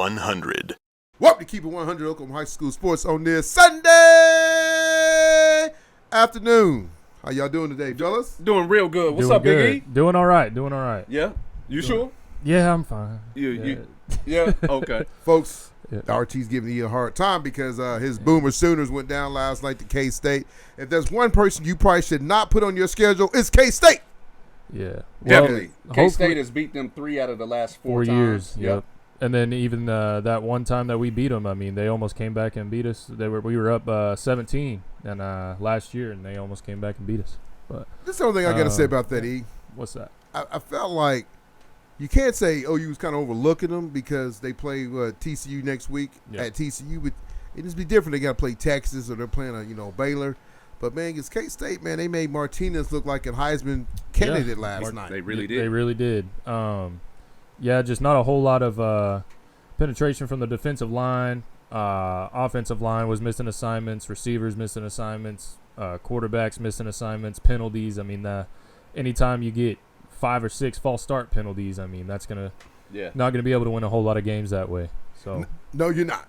100. Welcome to Keep It 100 Oklahoma High School Sports on this Sunday afternoon. How y'all doing today, fellas? Doing real good. What's up, Big E? Doing all right. Yeah? You sure? Yeah, I'm fine. Yeah? Okay. Folks, RT's giving you a hard time because his Boomer Sooners went down last night to K-State. If there's one person you probably should not put on your schedule, it's K-State. Yeah. Definitely. K-State has beat them 3 out of the last 4 years. Yep. Yep. And then even that one time that we beat them, I mean, they almost came back and beat us. We were up 17 and last year, and they almost came back and beat us. But this is the only thing I got to say about that, E. What's that? I felt like you can't say, you was kind of overlooking them because they play TCU next week at TCU. But it just be different. They got to play Texas or they're playing Baylor. But, man, against K-State, man, they made Martinez look like a Heisman candidate last night. They really did. They really did. Yeah, just not a whole lot of penetration from the defensive line. Offensive line was missing assignments. Receivers missing assignments. Quarterbacks missing assignments. Penalties. I mean, anytime you get 5 or 6 false start penalties, I mean, that's not gonna be able to win a whole lot of games that way. So no, you're not.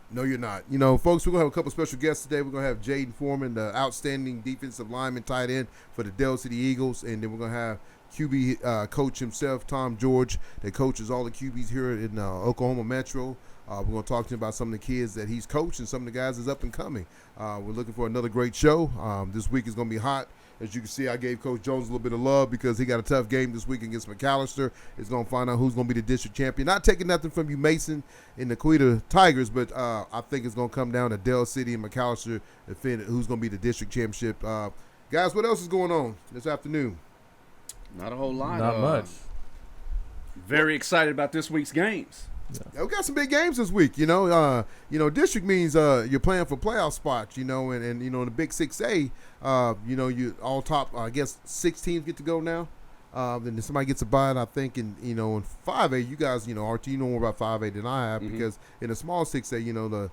Folks, we're gonna have a couple special guests today. We're gonna have Jaedon Foreman, the outstanding defensive lineman, tight end for the Dell City Eagles, and then we're gonna have QB coach himself, Tom George, that coaches all the QBs here in Oklahoma Metro. We're going to talk to him about some of the kids that he's coached and some of the guys that's up and coming. We're looking for another great show. This week is going to be hot. As you can see, I gave Coach Jones a little bit of love because he got a tough game this week against McAllister. It's going to find out who's going to be the district champion. Not taking nothing from you, Mason, and the Quita Tigers, but I think it's going to come down to Dell City and McAllister to defend who's going to be the district championship. Guys, what else is going on this afternoon? Not a whole lot. Not much. Very excited about this week's games. Yeah, we got some big games this week. District means you're playing for playoff spots. And in the Big 6A, you all top. I guess 6 teams get to go now. Then somebody gets a bye, and I think in 5A, you guys, RT, you know more about 5A than I have because in the small 6A,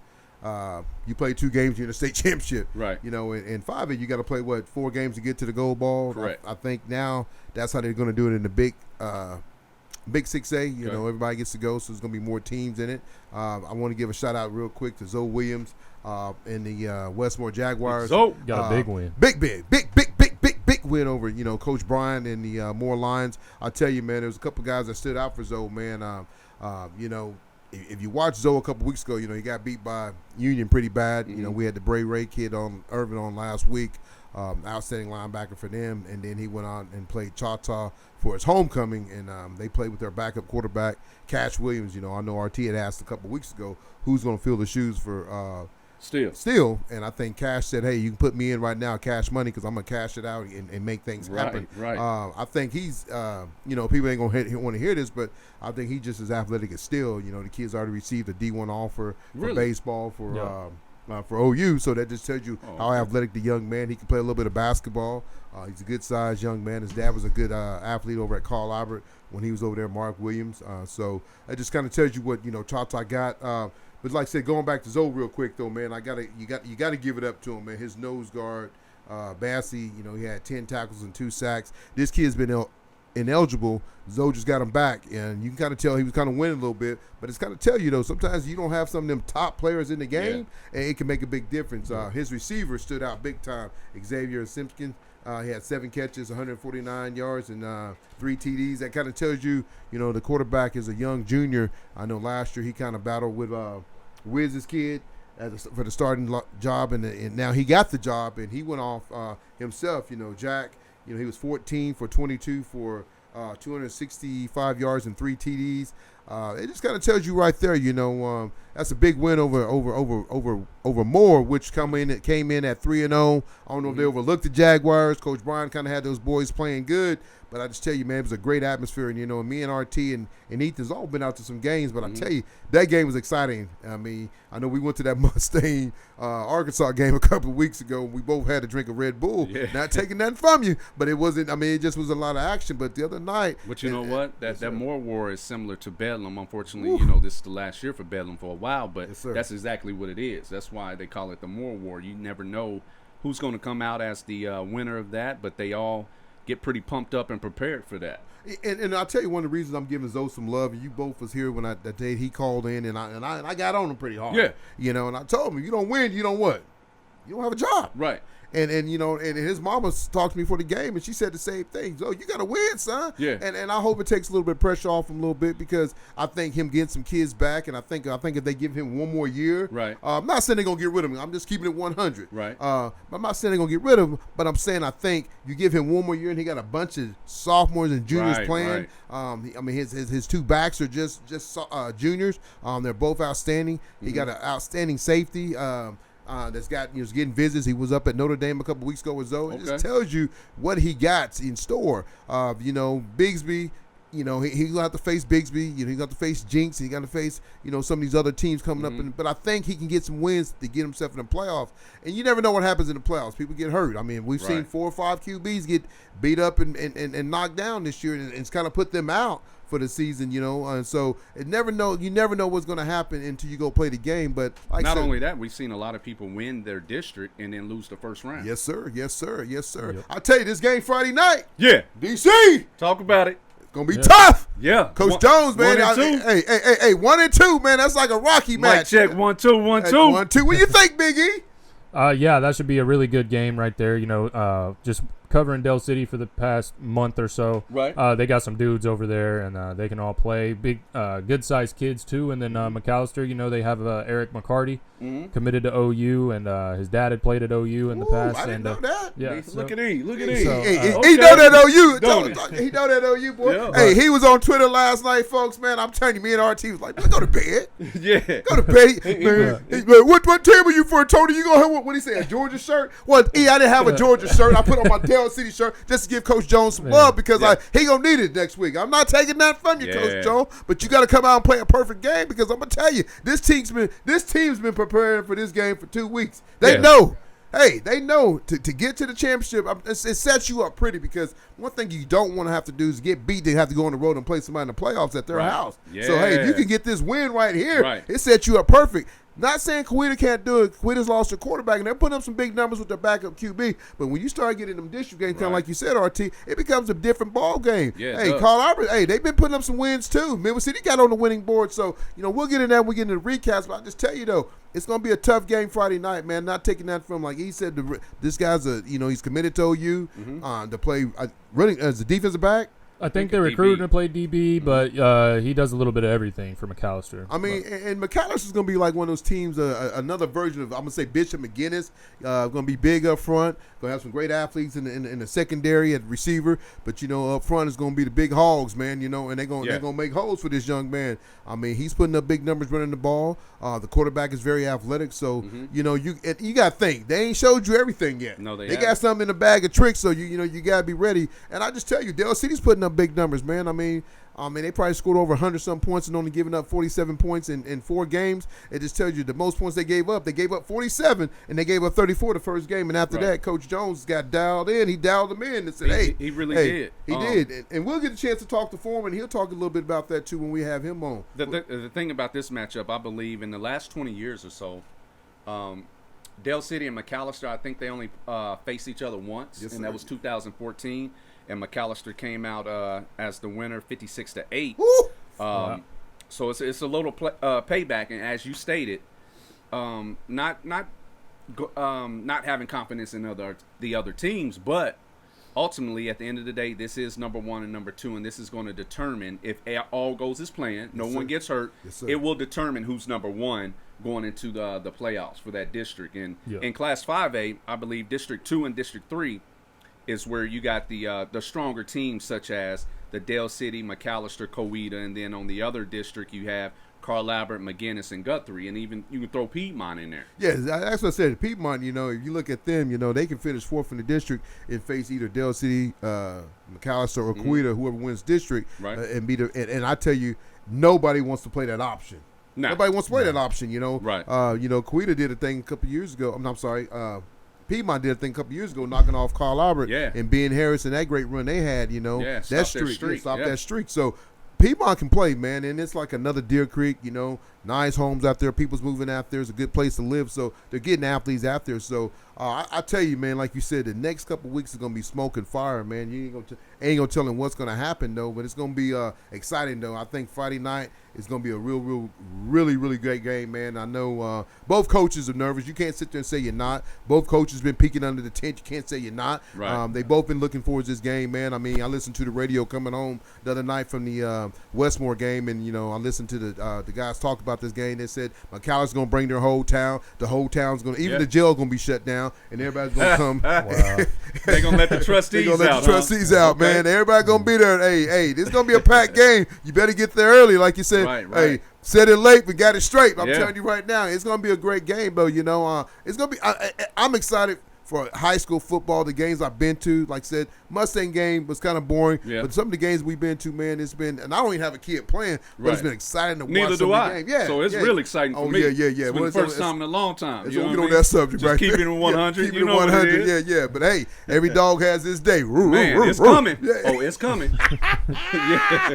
you play 2 games, you're in the state championship. Right. In 5A, you got to play 4 games to get to the gold ball. Correct. I think now that's how they're going to do it in the big 6A. Everybody gets to go, so there's going to be more teams in it. I want to give a shout out real quick to Zoe Williams and the Westmore Jaguars. Zoe got a big win. Big win over Coach Bryan and the Moore Lions. I tell you, man, there was a couple guys that stood out for Zoe, man. If you watched Zoe a couple weeks ago, he got beat by Union pretty bad. We had the Bray Ray kid on Irvin on last week, outstanding linebacker for them, and then he went on and played Choctaw for his homecoming, and they played with their backup quarterback, Cash Williams. I know RT had asked a couple weeks ago who's going to fill the shoes for Steele, and I think Cash said, hey, you can put me in right now, cash money, because I'm going to cash it out and make things happen. Right. I think he's, people ain't going to want to hear this, but I think he's just as athletic as Steele. The kid's already received a D1 offer for baseball for OU, so that just tells you how athletic the young man. He can play a little bit of basketball. He's a good-sized young man. His dad was a good athlete over at Carl Albert when he was over there, Mark Williams. So that just kind of tells you what Tata got. But like I said, going back to Zoe real quick though, man, you got to give it up to him, man. His nose guard, Bassey, he had 10 tackles and 2 sacks. This kid's been ineligible. Zoe just got him back, and you can kind of tell he was kind of winning a little bit. But it's kind of tell you though, sometimes you don't have some of them top players in the game, and it can make a big difference. His receiver stood out big time. Xavier Simpkins. He had 7 catches, 149 yards, and 3 TDs. That kind of tells you, the quarterback is a young junior. I know last year he kind of battled with Wiz's kid for the starting job, and now he got the job, and he went off himself. Jack, he was 14 for 22 for 265 yards and 3 TDs. It just kind of tells you right there, that's a big win over Moore, which came in at 3-0. I don't know if they overlooked the Jaguars. Coach Bryan kind of had those boys playing good, but I just tell you, man, it was a great atmosphere. And me and RT and Ethan's all been out to some games, but I tell you, that game was exciting. I mean, I know we went to that Mustang Arkansas game a couple of weeks ago. We both had to drink a Red Bull. Yeah. Not taking nothing from you, but it wasn't. I mean, it just was a lot of action. But the other night, but you know what? That Moore War is similar to Bedlam. Unfortunately, this is the last year for Bedlam for a while, but that's exactly what it is. That's why they call it the Moore War. You never know who's going to come out as the winner of that, but they all get pretty pumped up and prepared for that. And I'll tell you one of the reasons I'm giving Zoe some love. And you both was here when that day he called in, and I got on him pretty hard. Yeah, and I told him, you don't win, you don't what? You don't have a job. Right. And his mama talked to me for the game, and she said the same thing. So you got to win, son. Yeah. And I hope it takes a little bit of pressure off him a little bit, because I think him getting some kids back, and I think if they give him one more year, right. I'm not saying they're gonna get rid of him. I'm just keeping it 100. Right. I'm not saying they're gonna get rid of him, but I'm saying I think you give him one more year, and he got a bunch of sophomores and juniors playing. Right. His two backs are just juniors. They're both outstanding. Mm-hmm. He got an outstanding safety. That's got getting visits. He was up at Notre Dame a couple weeks ago with Zoe. It just tells you what he got in store. Bigsby, he gonna have to face Bigsby. He got to face Jinx. He got to face some of these other teams coming up. But I think he can get some wins to get himself in the playoffs. And you never know what happens in the playoffs. People get hurt. I mean, we've seen 4 or 5 QBs get beat up and knocked down this year, and it's kind of put them out for the season, and so you never know what's going to happen until you go play the game. But not only that, we've seen a lot of people win their district and then lose the first round. Yes, sir. Yep. I tell you, this game Friday night. Yeah, DC. Talk about it. Gonna be tough. Yeah, Coach Jones, man. 1 and 2. Hey, 1 and 2, man. That's like a Rocky match. Check 1 2 1 2 1 2. What do you think, Big E? Yeah, that should be a really good game right there. Just covering Dell City for the past month or so. Right. They got some dudes over there, and they can all play. Big, good-sized kids, too. And then McAllister, they have Eric McCarty committed to OU, and his dad had played at OU in the past. I didn't know that. Yeah. Look at E. So, he know that OU. He know that OU, boy. Yeah. Hey, he was on Twitter last night, folks, man. I'm telling you, me and RT was like, man, go to bed. Yeah. Go to bed. Man, what team are you for, Tony? You going to have, what he say, a Georgia shirt? Well, I didn't have a Georgia shirt. I put on my Dell City shirt just to give Coach Jones some love, because he going to need it next week. I'm not taking that from you, Coach Jones, but you got to come out and play a perfect game, because I'm going to tell you, this team's been preparing for this game for 2 weeks. They know. Hey, they know to get to the championship, it sets you up pretty, because one thing you don't want to have to do is get beat. They have to go on the road and play somebody in the playoffs at their house. Yeah. So, hey, if you can get this win right here, it sets you up perfect. Not saying Kawita can't do it. Kawita's lost their quarterback, and they're putting up some big numbers with their backup QB. But when you start getting them district games, kind of like you said, RT, it becomes a different ball game. Yeah, hey, Carl Albert, they've been putting up some wins too. Memphis City got on the winning board. So, we'll get in that when we get into the recaps. But I just tell you, though, it's going to be a tough game Friday night, man. Not taking that from, like he said, this guy's he's committed to OU to play running as a defensive back. I think they're recruiting to play DB, but he does a little bit of everything for McAllister. I mean, and McAllister's going to be like one of those teams, another version of, I'm going to say, Bishop McGinnis. Going to be big up front. Going to have some great athletes in the secondary at receiver. But, up front is going to be the big hogs, man, and they're going to make holes for this young man. I mean, he's putting up big numbers running the ball. The quarterback is very athletic. So, you got to think. They ain't showed you everything yet. No, they got something in the bag of tricks, so, you got to be ready. And I just tell you, Dell City's putting up big numbers, man. I mean, they probably scored over 100-some points and only giving up 47 points in 4 games. It just tells you the most points they gave up 47, and they gave up 34 the first game. And after that, Coach Jones got dialed in. He dialed them in and said, he really did. He did. And we'll get a chance to talk to Foreman. He'll talk a little bit about that, too, when we have him on. The thing about this matchup, I believe, in the last 20 years or so, Dell City and McAllister, I think they only faced each other once, and that was 2014. And McAllister came out as the winner, 56-8. So it's a little payback, and as you stated, not having confidence in the other teams, but ultimately at the end of the day, this is number 1 and number 2, and this is going to determine if all goes as planned, no one gets hurt. It will determine who's number 1 going into the playoffs for that district. And in Class 5A, I believe District 2 and District 3 is where you got the stronger teams, such as the Dale City, McAllister, Coweta, and then on the other district you have Carl Albert, McGinnis, and Guthrie, and even you can throw Piedmont in there. Yeah, that's what I said. Piedmont, if you look at them, they can finish 4th in the district and face either Dale City, McAllister, or Coweta, whoever wins district, and be and I tell you, nobody wants to play that option. Nobody wants to play that option, Right. Coweta did a thing a couple years ago. I'm sorry. Piedmont did a thing a couple years ago, knocking off Carl Albert and Ben Harris and that great run they had, that streak. Stop that streak. So Piedmont can play, man, and it's like another Deer Creek, nice homes out there. People's moving out there. It's a good place to live, so they're getting athletes out there. So I tell you, man, like you said, the next couple of weeks is going to be smoke and fire, man. You ain't gonna tell them what's going to happen, though, but it's going to be exciting, though. I think Friday night is going to be a really great game, man. I know both coaches are nervous. You can't sit there and say you're not. Both coaches been peeking under the tent. You can't say you're not. Right. They both been looking forward to this game, man. I mean, I listened to the radio coming home the other night from the Westmore game, and, I listened to the guys talk about this game. They said McAllister's going to bring their whole town. The whole town's going to – even the jail going to be shut down, and everybody's going to come. Wow. They're going to let the trustees out. They're going to let the trustees out, man. Everybody going to be there. Hey, this is going to be a packed game. You better get there early, like you said. Right. Hey, said it late, but got it straight. I'm telling you right now, it's going to be a great game, though. It's going to be I'm excited for high school football. The games I've been to, like I said, Mustang game was kind of boring, but some of the games we've been to, man, it's been, and I don't even have a kid playing, but it's been exciting to watch. Neither do I. Game. Yeah, so it's real exciting for me. Yeah. It's been the first time in a long time. You don't get on that subject, just right? Keep it in 100. Keep it in 100. Yeah. But hey, every dog has his day. Man, it's coming. Oh, it's coming.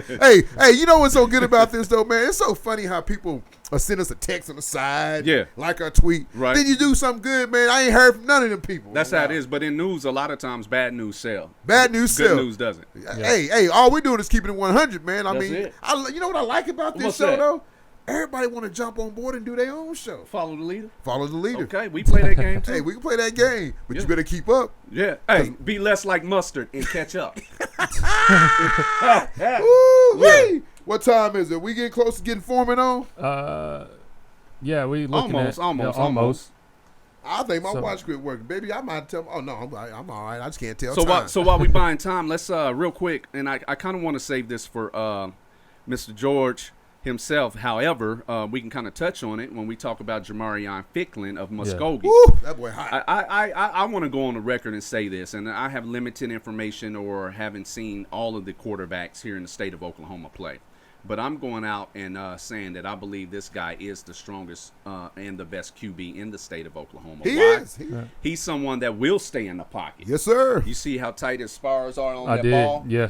Hey, you know what's so good about this though, man? It's so funny how people send us a text on the side, like our tweet. Right. Then you do something good, man. I ain't heard from none of them people. That's how it is. But in news, a lot of times, bad news sell. Bad news sell. Good news doesn't. Hey, all we're doing is keeping it 100, man. That's it. You know what I like about this show, though? Everybody want to jump on board and do their own show. Follow the leader. Follow the leader. Okay, we play that game, too. Hey, we can play that game, but you better keep up. Yeah. Hey, be less like mustard and catch up. Woo-wee! What time is it? We getting close to getting Foreman on? Yeah, we looking almost. I think my watch script working, baby. I might tell. Oh no, I'm all right. I just can't tell. So while we buying time, let's real quick, and I kind of want to save this for Mr. George himself. However, we can kind of touch on it when we talk about Jamarion Ficklin of Muskogee. Woo, that boy hot. I want to go on the record and say this, and I have limited information or haven't seen all of the quarterbacks here in the state of Oklahoma play. But I'm going out and saying that I believe this guy is the strongest and the best QB in the state of Oklahoma. He is. He's someone that will stay in the pocket. Yes, sir. You see how tight his spars are on that ball? Yeah.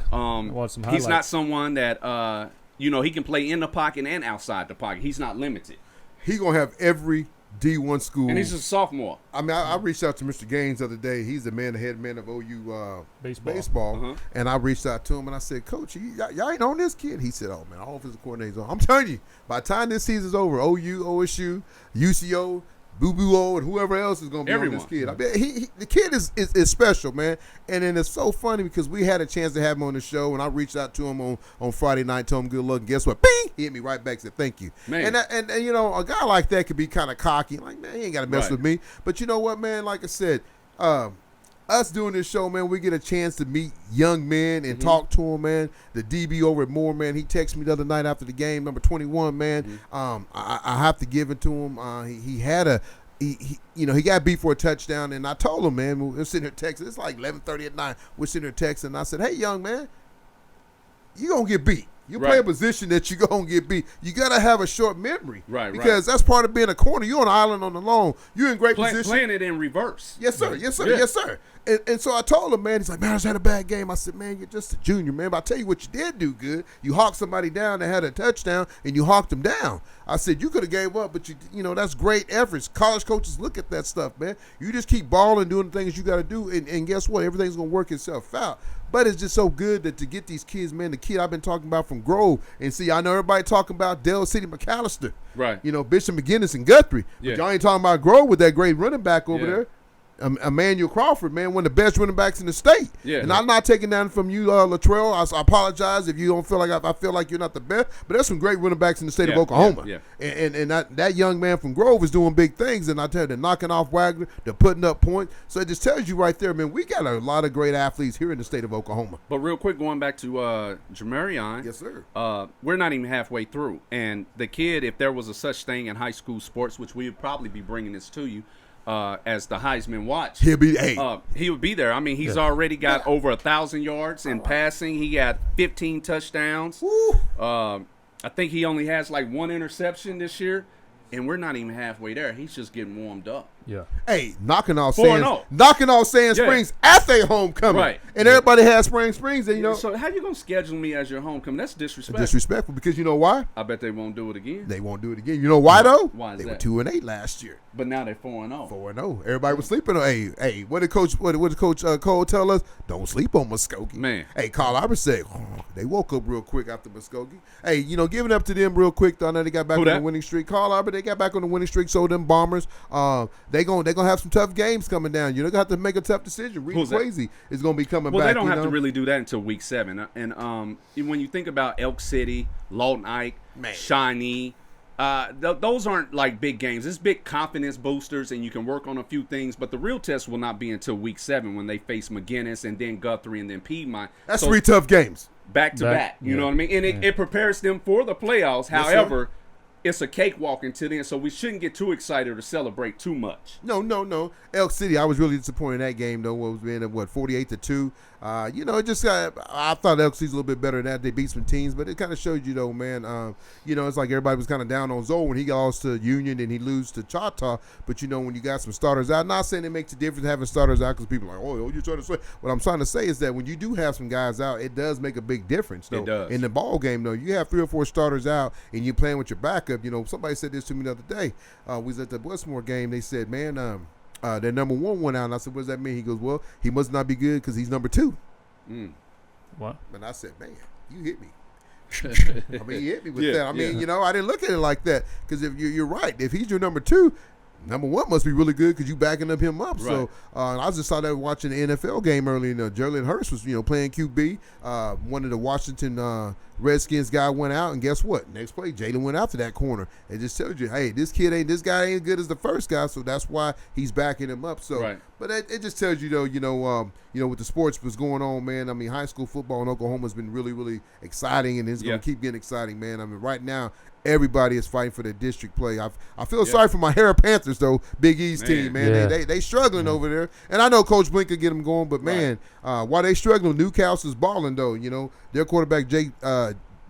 He's not someone that, he can play in the pocket and outside the pocket. He's not limited. He's going to have every D1 school. And he's a sophomore. I mean, I reached out to Mr. Gaines the other day. He's the head man of OU baseball. And I reached out to him and I said, Coach, y'all ain't on this kid? He said, oh, man, all offensive coordinators on. I'm telling you, by the time this season's over, OU, OSU, UCO, Boo-Boo-O, and whoever else is going to be on this kid. I mean, the kid is special, man. And then it's so funny because we had a chance to have him on the show, and I reached out to him on Friday night, told him good luck, and guess what? Bing! He hit me right back, said thank you. Man. And a guy like that could be kind of cocky. Like, man, he ain't got to mess with me. But you know what, man? Like I said, us doing this show, man, we get a chance to meet young men and talk to them, man. The DB over at Moore, man, he texted me the other night after the game, number 21, man. I have to give it to him. He had he got beat for a touchdown, and I told him, man, we're sitting here texting. It's like 11:30 at night. We're sitting here texting, and I said, hey, young man, you going to get beat. You play a position that you're going to get beat. You got to have a short memory. Because that's part of being a corner. You're on an island on the lawn. You're in great position. Playing it in reverse. Yes, sir. Yes, sir. Yeah. Yes, sir. And so I told him, man, he's like, man, I just had a bad game. I said, man, you're just a junior, man. But I tell you what you did do good. You hawked somebody down that had a touchdown, and you hawked them down. I said, you could have gave up, but that's great efforts. College coaches look at that stuff, man. You just keep balling, doing the things you got to do, and guess what? Everything's going to work itself out. But it's just so good that to get these kids, man, the kid I've been talking about from Grove, and see, I know everybody talking about Dale City McAllister. Right. Bishop McGinnis and Guthrie. Yeah. But y'all ain't talking about Grove with that great running back over there. Emmanuel Crawford, man, one of the best running backs in the state. Yeah, and I'm not taking that from you, Latrell. I apologize if you don't feel like I feel like you're not the best, but there's some great running backs in the state of Oklahoma. And that young man from Grove is doing big things, and I tell you, they're knocking off Wagner, they're putting up points. So it just tells you right there, man, we got a lot of great athletes here in the state of Oklahoma. But real quick, going back to Jamarion. Yes, sir. We're not even halfway through. And the kid, if there was a such thing in high school sports, which we would probably be bringing this to you, as the Heisman watch, he would be there. I mean, he's already got over 1,000 yards in passing. He got 15 touchdowns. I think he only has like one interception this year. And we're not even halfway there. He's just getting warmed up. Yeah. Hey, knocking off 4-0. Sand Springs at their homecoming. Right. And everybody has Springs, and you know. So how you gonna schedule me as your homecoming? That's disrespectful. Disrespectful, because you know why? I bet they won't do it again. They won't do it again. You know why though? Why is they that? were 2-8 last year. But now they're 4-0. 4-0. Everybody was sleeping on. Hey, what did Coach Cole tell us? Don't sleep on Muskogee. Man. Hey, Carl Albert said they woke up real quick after Muskogee. Hey, you know, giving up to them real quick. Though, I know they got back on the winning streak. Carl Albert, they got back on the winning streak. So them Bombers, they gonna have some tough games coming down. You're gonna have to make a tough decision. Reed Swayze is gonna be coming back. Well, they don't have to really do that until week 7. And when you think about Elk City, Lawton Ike, Shawnee. Those aren't like big games. It's big confidence boosters, and you can work on a few things. But the real test will not be until week 7 when they face McGinnis and then Guthrie and then Piedmont. That's 3 tough games back to back. You know what I mean? And it prepares them for the playoffs. However, it's a cakewalk until then, so we shouldn't get too excited or celebrate too much. No. Elk City, I was really disappointed in that game, though. What was being 48-2. It just I thought Elk City's a little bit better than that. They beat some teams, but it kind of showed you, though, man. It's like everybody was kind of down on Zoe when he lost to Union and he lose to Choctaw. But when you got some starters out, not saying it makes a difference having starters out because people are like, oh, you're trying to say. What I'm trying to say is that when you do have some guys out, it does make a big difference. Though. It does. In the ball game, though, you have 3 or 4 starters out and you're playing with your backup. Somebody said this to me the other day. We was at the Westmore game. They said, man, their number 1 went out. And I said, what does that mean? He goes, well, he must not be good because he's number 2. What? And I said, man, you hit me. I mean, he hit me with that. I mean, I didn't look at it like that because if you're right. If he's your number 2, number 1 must be really good because you backing him up. Right. So I just saw that watching the NFL game earlier. Jalen Hurst was playing QB. One of the Washington Redskins guy went out, and guess what? Next play, Jaedon went out to that corner. It just tells you, hey, this guy ain't as good as the first guy, so that's why he's backing him up. So, right. But it just tells you though, with the sports was going on, man. I mean, high school football in Oklahoma has been really, really exciting, and it's going to keep getting exciting, man. I mean, right now, everybody is fighting for their district play. I feel sorry for my Harris Panthers, though, Big East team, man. Yeah. They struggling over there. And I know Coach Blink could get them going, but, man, while they struggling, Newcastle's balling, though. Their quarterback,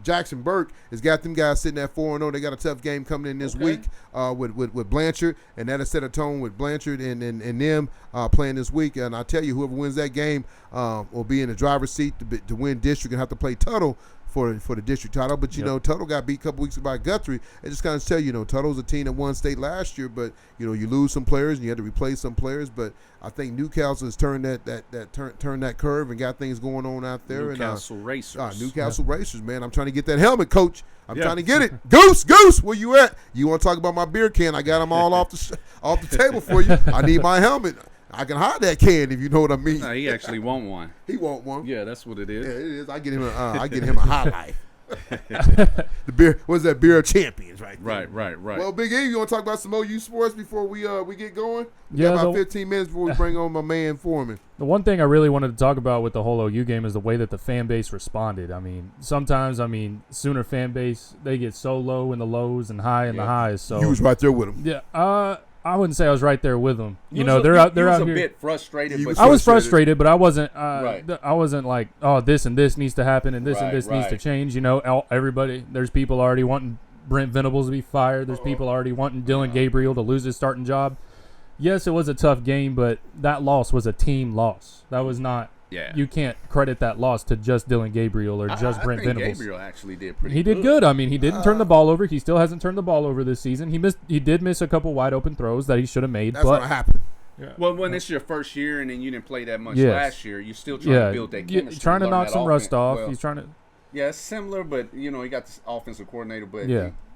Jackson Burke, has got them guys sitting at 4-0. They got a tough game coming in this week with Blanchard, and that'll set a tone with Blanchard and them playing this week. And I tell you, whoever wins that game will be in the driver's seat to win district and have to play Tuttle for the district title. But, Tuttle got beat a couple weeks by Guthrie. It just kind of tell you, Tuttle's a team that won state last year, but, you lose some players and you had to replace some players. But I think Newcastle has turned that curve and got things going on out there. Newcastle Racers. Newcastle Racers, man. I'm trying to get that helmet, Coach. I'm trying to get it. Goose, where you at? You want to talk about my beer can? I got them all off the table for you. I need my helmet. I can hide that can if you know what I mean. No, he actually want one. He want one. Yeah, that's what it is. Yeah, it is. I get him a High Life. The beer, what's that? Beer of Champions, right there. Right. Well, Big E, you want to talk about some OU sports before we get going? Yeah, got about 15 minutes before we bring on my man Foreman. The one thing I really wanted to talk about with the whole OU game is the way that the fan base responded. I mean, sometimes, Sooner fan base, they get so low in the lows and high in the highs. So you was right there with them. Yeah. I wouldn't say I was right there with them. They're out here. a bit frustrated. I was frustrated, but I wasn't. I wasn't like, oh, this and this needs to happen, and this and this needs to change. Everybody. There's people already wanting Brent Venables to be fired. There's people already wanting Dylan Gabriel to lose his starting job. Yes, it was a tough game, but that loss was a team loss. That was not. Yeah. You can't credit that loss to just Dylan Gabriel or just Brent Venables. Gabriel actually did pretty good. He did good. I mean, he didn't turn the ball over. He still hasn't turned the ball over this season. He did miss a couple wide open throws that he should have made. That's what happened. Yeah. Well, when it's your first year and then you didn't play that much last year, you're still trying to build that chemistry. Trying to knock some rust off. He's trying to. Yeah, it's similar, but he got this offensive coordinator, but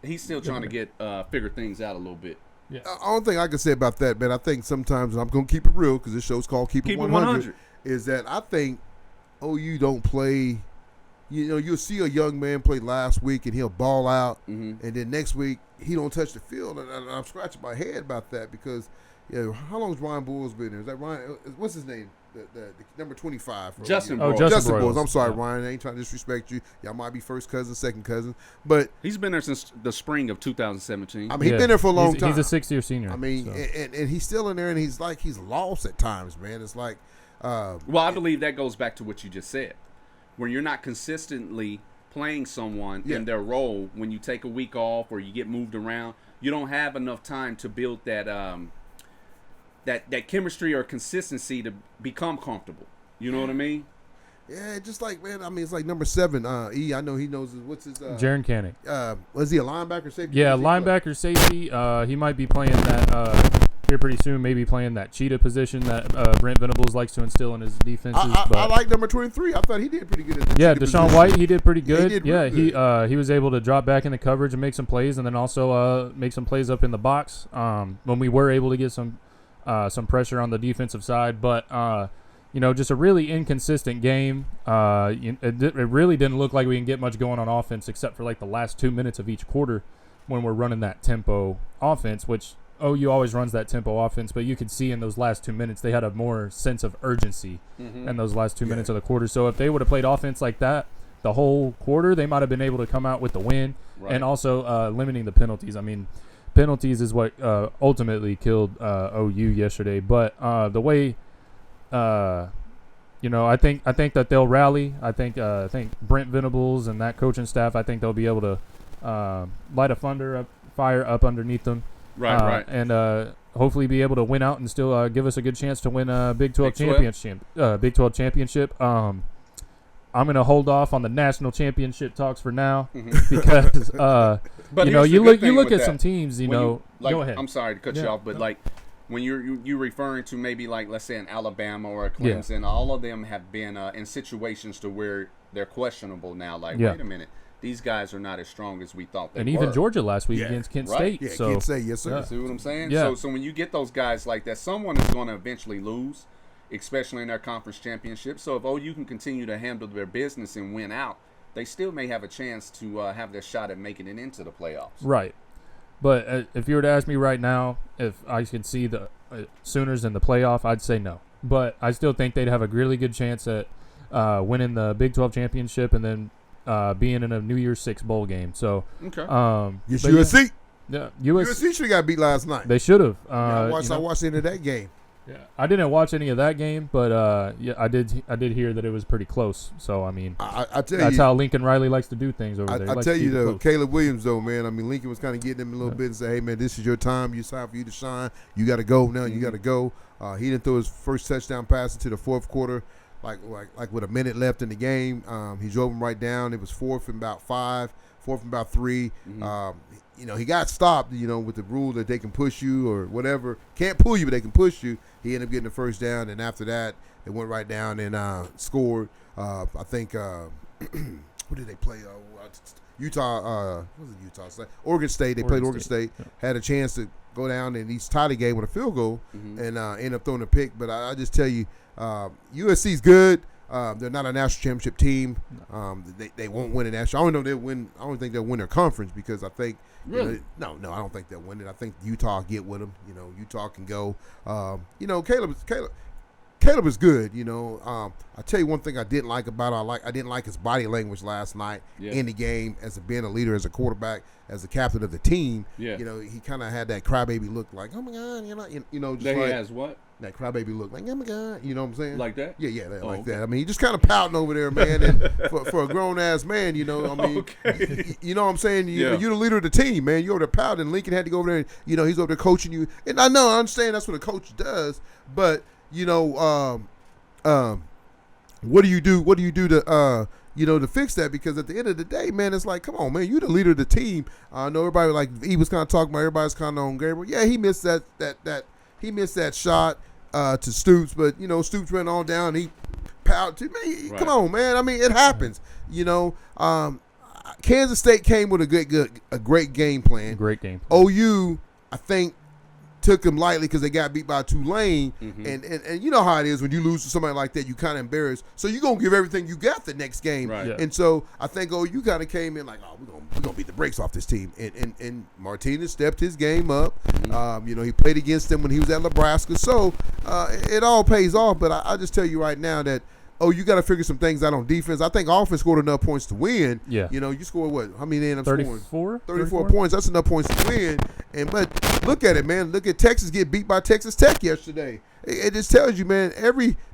he's still trying to get figure things out a little bit. Yeah. The only thing I can say about that, man, I think sometimes, and I'm going to keep it real because this show's called Keep It 100, is that I think OU don't play. You'll see a young man play last week and he'll ball out, and then next week he don't touch the field. And I'm scratching my head about that because, how long has Ryan Bulls been there? Is that Ryan? What's his name? The number 25. Justin Broyles. Justin Broyles. I'm sorry, Ryan. I ain't trying to disrespect you. Y'all might be first cousin, second cousin, but he's been there since the spring of 2017. I mean, he's been there for a long time. He's a 6-year senior. I mean, so. and he's still in there, and he's lost at times, man. It's like. Well, I believe that goes back to what you just said. When you're not consistently playing someone in their role, when you take a week off or you get moved around, you don't have enough time to build that that chemistry or consistency to become comfortable. You know what I mean? Yeah, just like, man, I mean, it's like number 7. I know he knows what's his. Jaron Canning. Was he a linebacker, safety? Yeah, linebacker, safety. He might be playing that here pretty soon. Maybe playing that cheetah position that Brent Venables likes to instill in his defenses. I like number 23. I thought he did pretty good at the yeah, cheetah Deshaun position. White, he did pretty good. He did he was able to drop back in the coverage and make some plays, and then also make some plays up in the box when we were able to get some pressure on the defensive side. But just a really inconsistent game. It really didn't look like we can get much going on offense except for like the last 2 minutes of each quarter when we're running that tempo offense, which OU always runs that tempo offense, but you could see in those last 2 minutes they had a more sense of urgency in those last 2 minutes of the quarter. So if they would have played offense like that the whole quarter, they might have been able to come out with the win, and also limiting the penalties. I mean, penalties is what ultimately killed OU yesterday, but the way I think that they'll rally. I think Brent Venables and that coaching staff, I think they'll be able to light a fire up underneath them. Right. And hopefully be able to win out and still give us a good chance to win a Big 12 championship. Big 12 championship. I'm gonna hold off on the national championship talks for now because but you look at some teams. Go ahead. I'm sorry to cut you off, but like when you're referring to maybe like let's say an Alabama or a Clemson, all of them have been in situations to where they're questionable now. Like wait a minute. These guys are not as strong as we thought they were. And even Georgia last week against Kent State. Yeah, so, Kent State, yes, sir. See what I'm saying? Yeah. So when you get those guys like that, someone is going to eventually lose, especially in their conference championship. So if OU can continue to handle their business and win out, they still may have a chance to have their shot at making it into the playoffs. Right. But if you were to ask me right now if I could see the Sooners in the playoff, I'd say no. But I still think they'd have a really good chance at winning the Big 12 championship and then being in a New Year's Six bowl game. So, yes, USC. Yeah, USC should have got beat last night. They should have. I watched the end of that game. Yeah, I didn't watch any of that game, but I did hear that it was pretty close. So I mean, I tell that's you, how Lincoln Riley likes to do things over there. I tell you though, Caleb Williams though, man. I mean, Lincoln was kind of getting him a little bit and say, "Hey man, this is your time. It's time for you to shine. You got to go now. You got to go." He didn't throw his first touchdown pass into the fourth quarter. Like with a minute left in the game, he drove him right down. It was 4th and about 5, 4th and about 3. He got stopped, with the rule that they can push you or whatever. Can't pull you, but they can push you. He ended up getting the first down, and after that, they went right down and scored. I think who did they play? Utah. What was it? Utah? Oregon State. They played Oregon State. Yep. Had a chance to go down and he's tied the game with a field goal and ended up throwing a pick. But I just tell you, USC's good. They're not a national championship team. They won't win a national. I don't know they'll win. I don't think they'll win their conference because I think really no, I don't think they'll win it. I think Utah get with them. Utah can go. Caleb is good. I tell you one thing I didn't like about I didn't like his body language last night in the game as being a leader, as a quarterback, as the captain of the team. Yeah. He kind of had that crybaby look, like, oh my God, just that like he has what? that crybaby look, like, oh my God, you know what I'm saying? Like that? Yeah, like okay. that. I mean, he just kind of pouting over there, man. And for a grown ass man, I mean, Okay. you know what I'm saying? You're Yeah. the leader of the team, man. You're over there pouting. Lincoln had to go over there, and, he's over there coaching you. And I understand that's what a coach does, but what do you do? What do you do to to fix that? Because at the end of the day, man, it's like, come on, man, you the leader of the team. I know everybody, like he was kind of talking about, everybody's kind of on Gabriel. Yeah, he missed that shot to Stoops, but Stoops went on down. He pouted to me. Come on, man. I mean, it happens. Kansas State came with a great game plan. Great game. OU, I think, took them lightly because they got beat by Tulane, and you know how it is when you lose to somebody like that, you kind of embarrassed. So you're gonna give everything you got the next game, right. And so I think you kind of came in like, we're gonna beat the brakes off this team, and Martinez stepped his game up. He played against them when he was at Nebraska, so it all pays off. But I just tell you right now that you got to figure some things out on defense. I think offense scored enough points to win. Yeah. You scored what? How many they end up 34? scoring? 34 points. That's enough points to win. But look at it, man. Look at Texas get beat by Texas Tech yesterday. It just tells you, man,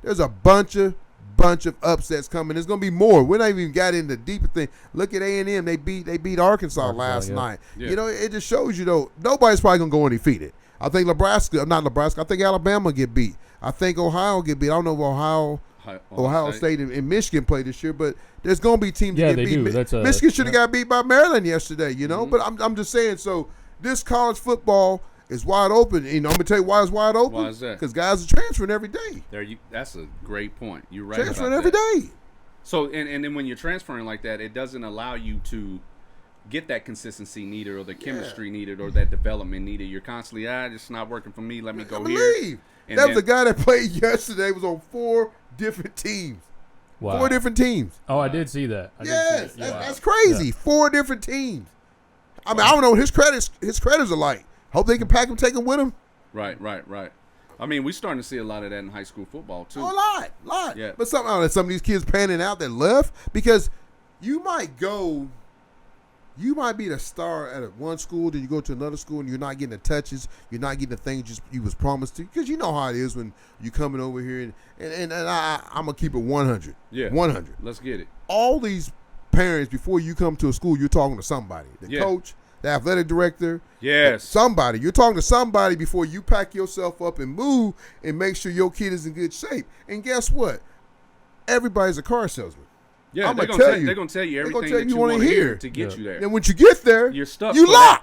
there's a bunch of bunch of upsets coming. There's going to be more. We're not even got into the deeper thing. Look at A&M. They beat Arkansas last night. Yeah. You know, it just shows you, though, nobody's probably going to go undefeated. I think I think Alabama get beat. I think Ohio get beat. I don't know if Ohio State and Michigan play this year, but there's going to be teams that get beat. Michigan should have got beat by Maryland yesterday, you know. Mm-hmm. But I'm just saying, so this college football – it's wide open. You know, I'm gonna tell you why it's wide open. Why is that? Because guys are transferring every day. That's a great point. You're right. Transferring every day. So, and then when you're transferring like that, it doesn't allow you to get that consistency needed, or the chemistry needed, or that development needed. You're constantly, it's not working for me. Let me go here. And that was a guy that played yesterday. Was on 4 different teams. Wow. 4 different teams. Oh, I did see that. That's crazy. Yeah. 4 different teams. I mean, I don't know what his credits are like. Hope they can pack him, take him with him. Right. I mean, we're starting to see a lot of that in high school football, too. Oh, a lot. Yeah. But some of these kids panning out that left, because you might be the star at one school, then you go to another school, and you're not getting the touches, you're not getting the things you was promised to, because you know how it is when you're coming over here, and I'm going to keep it 100. Yeah. 100. Let's get it. All these parents, before you come to a school, you're talking to somebody. The coach, the athletic director. Yes. Somebody. You're talking to somebody before you pack yourself up and move and make sure your kid is in good shape. And guess what? Everybody's a car salesman. Yeah, they're going to tell you everything that you want to hear to get you there. And once you get there, you're stuck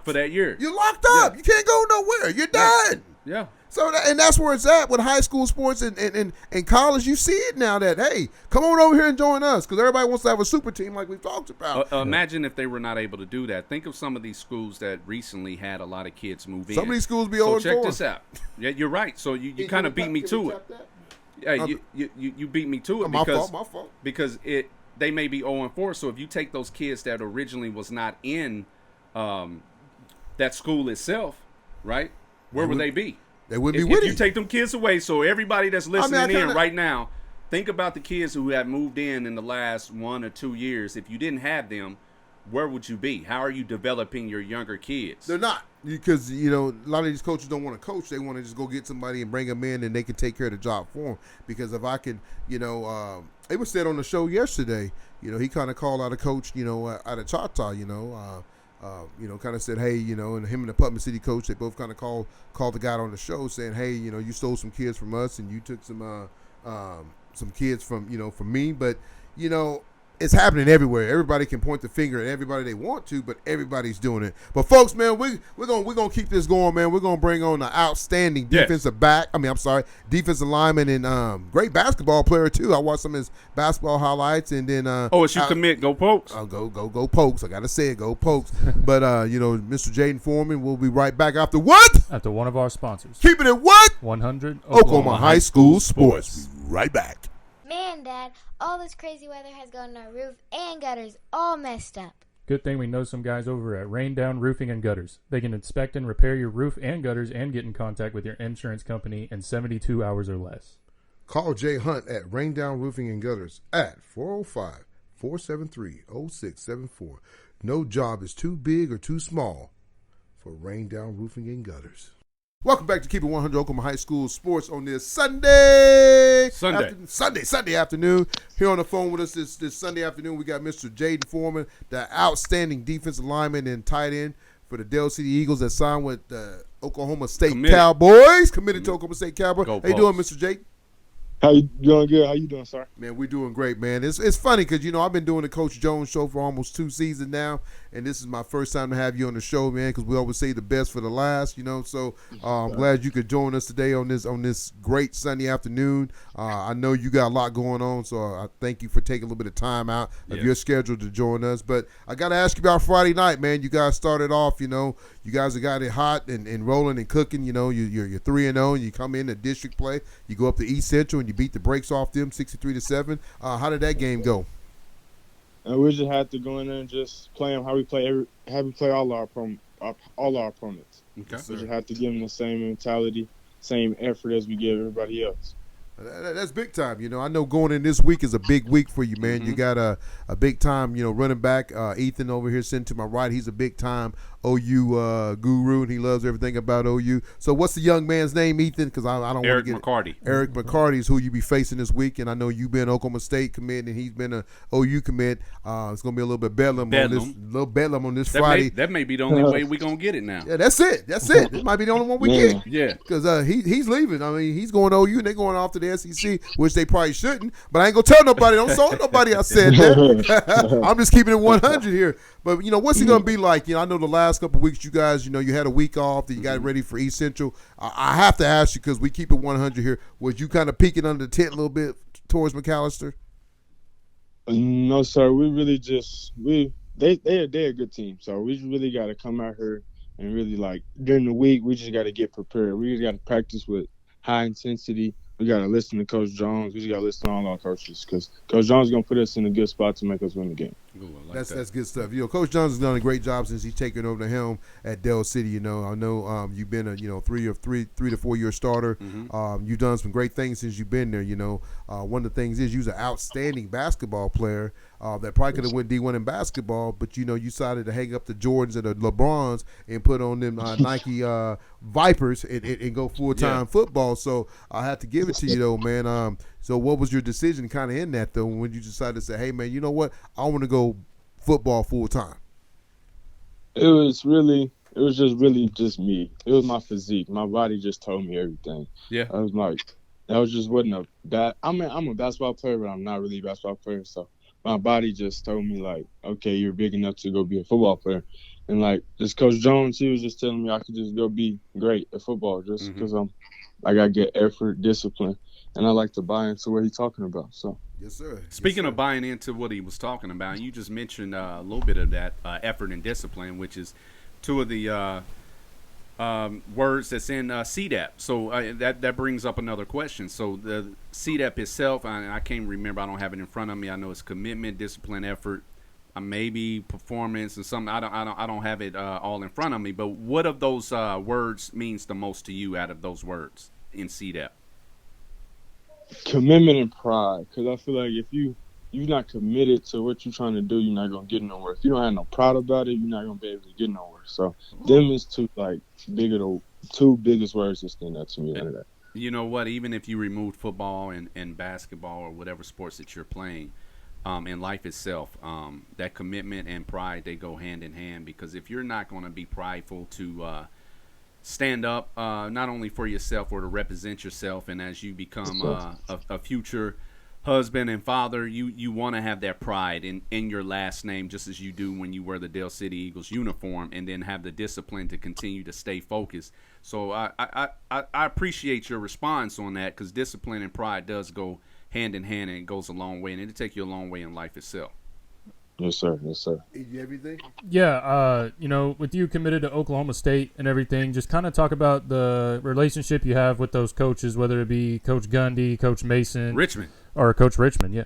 for that year. You're locked up. Yeah. You can't go nowhere. You're done. Yeah. So and that's where it's at with high school sports and college. You see it now that, hey, come on over here and join us, because everybody wants to have a super team like we've talked about. Imagine if they were not able to do that. Think of some of these schools that recently had a lot of kids move in. Some of these schools be 0-4. So check this out. Yeah, you're right. So you kind of beat me to it. Yeah, you beat me to it because my fault. Because they may be 0-4. So if you take those kids that originally was not in that school itself, right? Where would they be? They would be with if you take them kids away. So everybody that's listening in right now, think about the kids who have moved in the last 1 or 2 years. If you didn't have them, where would you be? How are you developing your younger kids? They're not, because a lot of these coaches don't want to coach. They want to just go get somebody and bring them in, and they can take care of the job for them. Because if I can, it was said on the show yesterday. He kind of called out a coach, out of Choctaw. Kind of said, hey, and him and the Putnam City coach, they both kind of called the guy on the show saying, hey, you stole some kids from us, and you took some kids from me. But, it's happening everywhere. Everybody can point the finger at everybody they want to, but everybody's doing it. But folks, man, we're gonna keep this going, man. We're gonna bring on an outstanding defensive defensive lineman and great basketball player too. I watched some of his basketball highlights, and then it's you commit, go Pokes. Go Pokes. I gotta say it, go Pokes. But Mr. Jaedon Foreman will be right back after what? After one of our sponsors. Keeping it what? 100 Oklahoma High School Sports. Be right back. Man, Dad, all this crazy weather has gotten our roof and gutters all messed up. Good thing we know some guys over at Rain Down Roofing and Gutters. They can inspect and repair your roof and gutters and get in contact with your insurance company in 72 hours or less. Call Jay Hunt at Rain Down Roofing and Gutters at 405-473-0674. No job is too big or too small for Rain Down Roofing and Gutters. Welcome back to Keep It 100 Oklahoma High School Sports on this Sunday afternoon. Here on the phone with us this Sunday afternoon, we got Mr. Jaedon Foreman, the outstanding defensive lineman and tight end for the Dale City Eagles that signed with the Oklahoma State Cowboys. Committed to Oklahoma State Cowboys. How you doing, Mr. Jaedon? How you doing? Good. How you doing, sir? Man, we're doing great, man. It's funny because, I've been doing the Coach Jones show for almost 2 seasons now, and this is my first time to have you on the show, man, because we always say the best for the last, So I'm glad you could join us today on this great Sunday afternoon. I know you got a lot going on, so I thank you for taking a little bit of time out of your schedule to join us. But I got to ask you about Friday night, man. You guys started off, you guys have got it hot and rolling and cooking. You're 3-0, and you come in the district play. You go up to East Central, and you beat the brakes off them 63-7. How did that game go? We just had to go in there and just play them how we play all our opponents. Okay. We just have to give them the same mentality, same effort as we give everybody else. That's big time. I know going in this week is a big week for you, man. Mm-hmm. You got a big time, running back, Ethan over here sitting to my right. He's a big time OU guru, and he loves everything about OU. So what's the young man's name, Ethan? Because I don't want to get McCarty. Eric McCarty is who you be facing this week, and I know you've been Oklahoma State commit, and he's been a OU commit. It's going to be a little bit bedlam on this Friday. That may be the only way we're going to get it now. Yeah, that's it. It might be the only one we get. Yeah. Because he's leaving. I mean, he's going to OU, and they're going off to the SEC, which they probably shouldn't. But I ain't going to tell nobody. Don't tell nobody I said that. I'm just keeping it 100 here. But, what's it going to be like? I know the last couple of weeks you guys, you had a week off, that you got ready for East Central. I have to ask you, because we keep it 100 here, was you kind of peeking under the tent a little bit towards McAllister? No, sir. We really they're a good team. So we really got to come out here and really, like, during the week, we just got to get prepared. We just got to practice with high intensity. We got to listen to Coach Jones. We just got to listen to all our coaches, because Coach Jones is going to put us in a good spot to make us win the game. Ooh, that's good stuff. Coach Jones has done a great job since he's taken over the helm at Dell City. I know you've been a 3 to 4 year starter. Mm-hmm. You've done some great things since you've been there. One of the things is you're an outstanding basketball player that probably could have went D1 in basketball, but you decided to hang up the Jordans and the LeBrons and put on them Nike Vipers and go full-time football. So I have to give it to you though, man. So what was your decision kind of in that though, when you decided to say, hey man, you know what, I want to go football full-time? It was just me. It was my physique. My body just told me everything. Yeah. I was like, wasn't a bad. I'm a basketball player, but I'm not really a basketball player. So my body just told me, like, okay, you're big enough to go be a football player. And like this Coach Jones, he was just telling me I could just go be great at football just because I got good effort, discipline, and I like to buy into what he's talking about. So. Yes, sir. Speaking of buying into what he was talking about, you just mentioned a little bit of that effort and discipline, which is two of the words that's in CDAP. So that brings up another question. So the CDAP itself, I can't remember. I don't have it in front of me. I know it's commitment, discipline, effort, maybe performance, and something. I don't have it all in front of me. But what of those words means the most to you out of those words in CDAP? Commitment and pride, because I feel like if you're not committed to what you're trying to do, you're not gonna get nowhere. If you don't have no pride about it, you're not gonna be able to get nowhere. So them is two biggest words that stand out to me out of that. You know what? Even if you remove football and basketball or whatever sports that you're playing, in life itself, that commitment and pride, they go hand in hand. Because if you're not going to be prideful to stand up not only for yourself or to represent yourself, and as you become a future husband and father, you want to have that pride in your last name, just as you do when you wear the Dell City Eagles uniform, and then have the discipline to continue to stay focused. So I appreciate your response on that, because discipline and pride does go hand in hand, and it goes a long way, and it'll take you a long way in life itself. Yes, sir. Yes, sir. Everything? Yeah, with you committed to Oklahoma State and everything, just kind of talk about the relationship you have with those coaches, whether it be Coach Gundy, Coach Mason. Richmond. Or Coach Richmond, yeah.